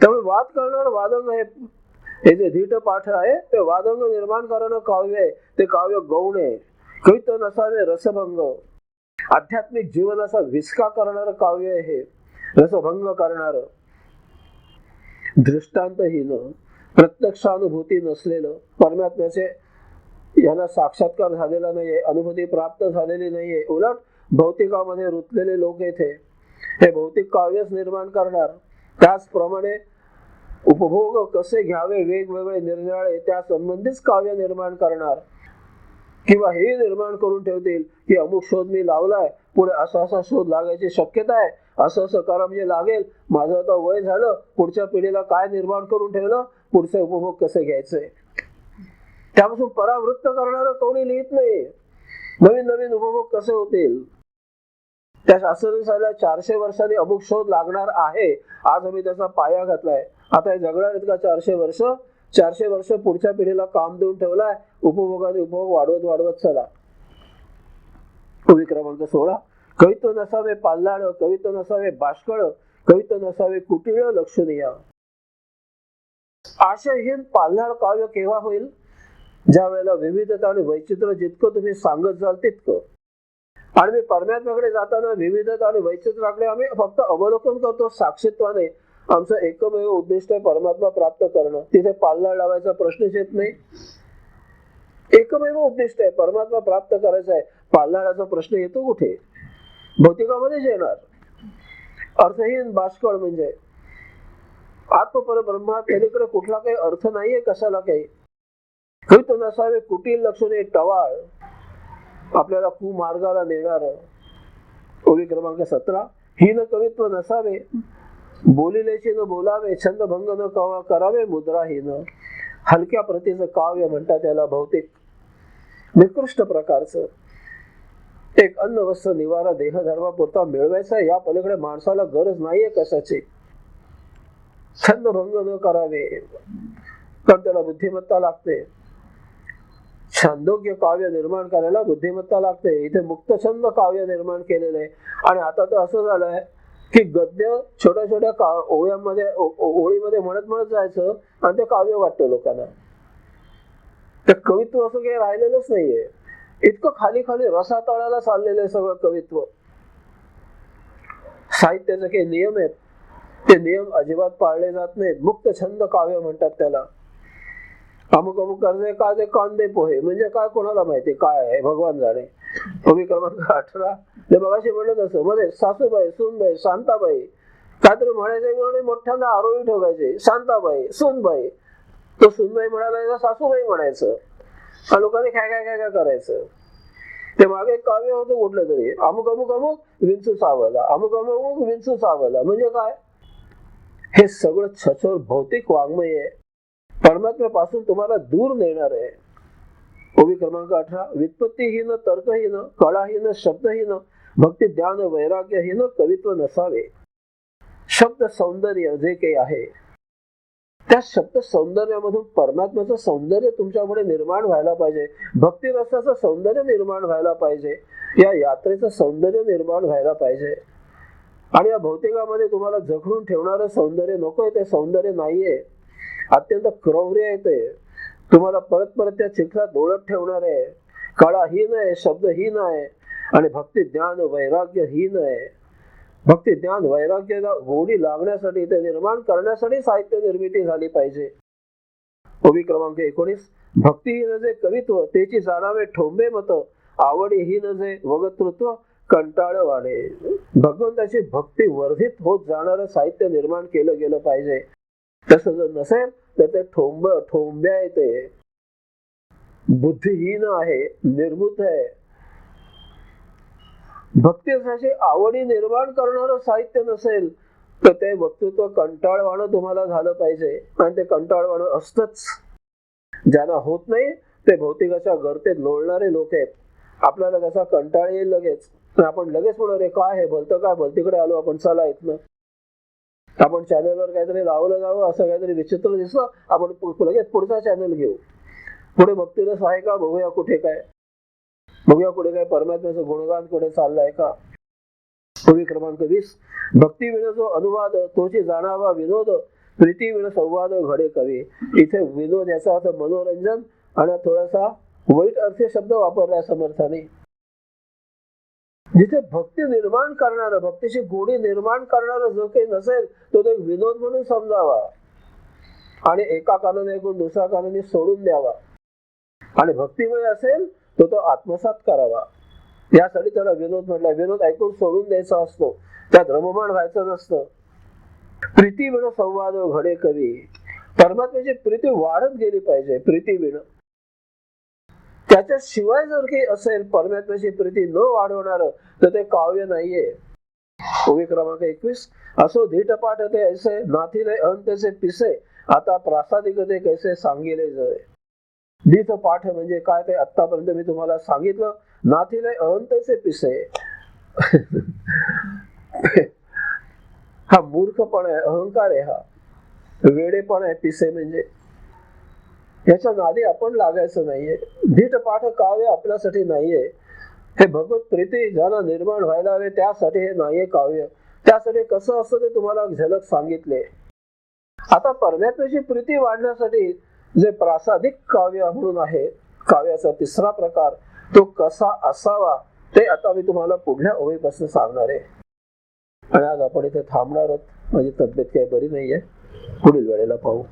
त्यामुळे वाद करणार वादंग हे जे धीट पाठ आहे ते वादंग निर्माण करणारं काव्य आहे. ते काव्य गौण आहे. कवित्व नसावे रसभंग, आध्यात्मिक जीवनाचा विस्का करणारं काव्य आहे हे. रसभंग करणारं, दृष्टांतहीन, प्रत्यक्षानुभूती नसलेलं, परमात्म्याचे यांना साक्षात्कार झालेला नाहीये, अनुभूती प्राप्त झालेली नाहीये. उलट भौतिकामध्ये रुतलेले लोक येथे हे भौतिक काव्यच निर्माण करणार. त्याचप्रमाणे उपभोग कसे घ्यावे वेगवेगळे निरनिराळे त्या संबंधीच काव्य निर्माण करणार. किंवा हे निर्माण करून ठेवतील की अमुक शोध मी लावलाय, पुढे असा असा शोध लागायची शक्यता आहे, असं असं करा म्हणजे लागेल, माझं आता वय झालं, पुढच्या पिढीला काय निर्माण करून ठेवलं, पुढचे उपभोग कसे घ्यायचे. त्यापासून परावृत्त करणारं कोणी लिहित नाही. नवीन नवीन उपभोग कसे होतील. त्या शास्त्रज्ञाला 400 वर्षांनी अमुक शोध लागणार आहे. आज आम्ही त्याचा पाया घातलाय. आता हे जगणार आहेत का 400 वर्ष? 400 वर्ष पुढच्या पिढीला काम देऊन ठेवलाय. उपभोगाने उपभोग वाढवत चला. ओवी क्रमांक 16. कवित्व नसावे पाल्लाळ, कवित्व नसावे बाष्कळ, कवित्व नसावे कुटिळ लक्षणीय. आशयहीन पाल्लाळ काव्य केव्हा होईल? ज्या वेळेला विविधता आणि वैचित्र्य जितकं तुम्ही सांगत जाल तितकं. आणि मी परमात्म्याकडे जाताना विविधता आणि वैचित्र्याकडे आम्ही फक्त अवलोकन करतो साक्षीत्वाने. आमचं एकमेव उद्दिष्ट आहे परमात्मा प्राप्त करणं. तिथे पाल्लाळ लावायचा प्रश्नच येत नाही. एकमेव उद्दिष्ट आहे परमात्मा प्राप्त करायचा आहे. पाल्लाळाचा प्रश्न येतो कुठे? भौतिकामध्येच येणार. अर्थहीन बाष्कळ म्हणजे आत्मपर ब्रह्मा पलीकडे कुठला काही अर्थ नाहीये कशाला काही. कवित्व नसावे कुटील लक्षणे टवाळ, आपल्याला कुमार्गाला नेणार. ओवी क्रमांक 17. हीन कवित्व नसावे बोलिलेचे न बोलावे, छंदभंग न करावे मुद्राहीन. हलक्या प्रतीचं काव्य म्हणतात त्याला. भौतिक निकृष्ट प्रकारचं. एक अन्न वस्त्र निवारा देहधर्मापुरता मिळवायचा, या पलीकडे माणसाला गरज नाहीये कशाची. छंदभंग न करावे, कारण त्याला बुद्धिमत्ता लागते. छंदोग्य काव्य निर्माण करायला बुद्धिमत्ता लागते. इथे मुक्तछंद काव्य निर्माण केलेलं आहे. आणि आता तर असं झालंय की गद्य छोट्या छोट्या ओव्यांमध्ये ओळीमध्ये म्हणत जायचं आणि ते काव्य वाटतं लोकांना. तर कवित्व असं काही राहिलेलंच नाहीये. इतकं खाली खाली रसातळाला चाललेलं आहे सगळं कवित्व. साहित्याचे काही नियम आहेत, ते नियम अजिबात पाळले जात नाहीत. मुक्त छंद काव्य म्हणतात त्याला. अमुक अमुक कर्जे काय ते कांदे पोहे म्हणजे काय कोणाला माहिती काय आहे, भगवान जाणे. ओवी क्रमांक 18 ते मगाशी म्हणलं तसं मध्ये सासूबाई, सूनबाई, शांताबाई काहीतरी म्हणायचे आणि मोठ्यांना आरोळी ठोकायचे. शांताबाई, सूनबाई, तो सूनबाई म्हणाला सासूबाई म्हणायचं आणि लोकांनी काय काय काय काय करायचं. ते मागे एक काव्य होतं कुठलं तरी, अमुक अमुक अमुक विंचू चावला, अमुक अमुक अमुक विंचू चावला म्हणजे काय. हे सगळं छछोर भौतिक वाङ्मय आहे, परमात्म्यापासून तुम्हाला दूर नेणार आहे. ओवी क्रमांक 18 व्युत्पत्तीहीन, तर्कहीन, कळाहीन, शब्दहीन, भक्ती ज्ञान वैराग्यहीन कवित्व नसावे. शब्द सौंदर्य जे काही आहे त्या शब्द सौंदर्यामधून परमात्म्याचं सौंदर्य तुमच्यापुढे निर्माण व्हायला पाहिजे. भक्ती रसाचं सौंदर्य निर्माण व्हायला पाहिजे. या यात्रेचं सौंदर्य निर्माण व्हायला पाहिजे. आणि या भौतिकामध्ये तुम्हाला जखडून ठेवणारं सौंदर्य नकोय. ते सौंदर्य नाहीये, अत्यंत क्रौर्य आहे. ते तुम्हाला परत परत त्या चिखलात ओळख ठेवणार आहे. कळा ही नाही, शब्द ही नाही, आणि भक्ती ज्ञान वैराग्य ही नाही. भक्ती ज्ञान वैराग्याला गोडी लागण्यासाठी, ते निर्माण करण्यासाठी साहित्य निर्मिती झाली पाहिजे. ओवी क्रमांक 19 भक्तीहीन जे कवित्व त्याची जाणावे ठोंबे मत, आवडीहीन जे वगतृत्व कंटाळवाणे. भगवंताची भक्ती वर्धित होत जाणारं साहित्य निर्माण केलं गेलं पाहिजे. तसं जर नसेल तर ते ठोंब्या आहे, ते बुद्धिहीन आहे, निर्बुद्ध आहे. भक्तीसाठी आवडी निर्माण करणारं साहित्य नसेल तर ते वक्तृत्व कंटाळवाणं तुम्हाला झालं पाहिजे. आणि ते कंटाळवाणं असतंच. ज्यांना होत नाही ते भौतिकाच्या गर्तेत लोळणारे लोक आहेत. आपल्याला त्याचा कंटाळ येईल लगेच, आपण लगेच म्हणणार काय हे भलतं काय, भलतीकडे आलो आपण, चला इथनं. आपण चॅनलवर काहीतरी लावलं जावं असं काहीतरी विचित्र दिसलं, आपण लगेच पुढचा चॅनल घेऊ. पुढे भक्तीरस आहे का बघूया, कुठे काय बघूया, पुढे काय परमात्म्याचं गुणगान कुठे चाललंय का. ओवी क्रमांक 20 भक्ती विण जो अनुवाद तोची जाणावा विनोद, प्रीती विण संवाद घडे कवी. इथे विनोद याचा अर्थ मनोरंजन आणि थोडासा वाईट अर्थी शब्द वापरलाय समर्थाने. जिथे भक्ती निर्माण करणार, भक्तीची गोडी निर्माण करणार जो काही नसेल तो एक विनोद म्हणून समजावा आणि एका कानाने ऐकून दुसऱ्या कानाने सोडून द्यावा. आणि भक्तिमय असेल तो आत्मसात करावा. यासाठी त्याला विनोद म्हटला. विनोद ऐकून सोडून द्यायचा असतो, त्यात रममाण व्हायचं नसतं. प्रीती विण संवाद घडे कवी. परमात्म्याची प्रीती वाढत गेली पाहिजे. प्रीती विण त्याच्याशिवाय जर काही असेल परमात्म्याची प्रीती न वाढवणार तर ते काव्य नाहीये. ओवी क्रमांक 21 असो धीटपाठ ते ऐसे, नाथीले अहंतेचे पिसे, आता प्रासादिक ते कैसे सांगिले जय. धीट पाठ म्हणजे काय ते आतापर्यंत मी तुम्हाला सांगितलं. नाथीले अहंतेचे पिसे हा मूर्खपण आहे, अहंकार आहे, हा वेडेपण आहे. पिसे म्हणजे याच्या नादी आपण लागायचं नाहीये. धीट पाठ काव्य आपल्यासाठी नाहीये. हे भगवत प्रीती ज्यांना निर्माण व्हायला हवे त्यासाठी हे नाहीये काव्य. त्यासाठी कसं असतं ते तुम्हाला झलक सांगितले. आता परमात्म्याची प्रीती वाढण्यासाठी जे प्रासादिक काव्य म्हणून आहे, काव्याचा तिसरा प्रकार, तो कसा असावा ते आता मी तुम्हाला पुढल्या ओळीपासून सांगणार आहे. आणि आज आपण इथे थांबणार आहोत. माझी तब्येत काही बरी नाहीये. पुढील वेळेला पाहू.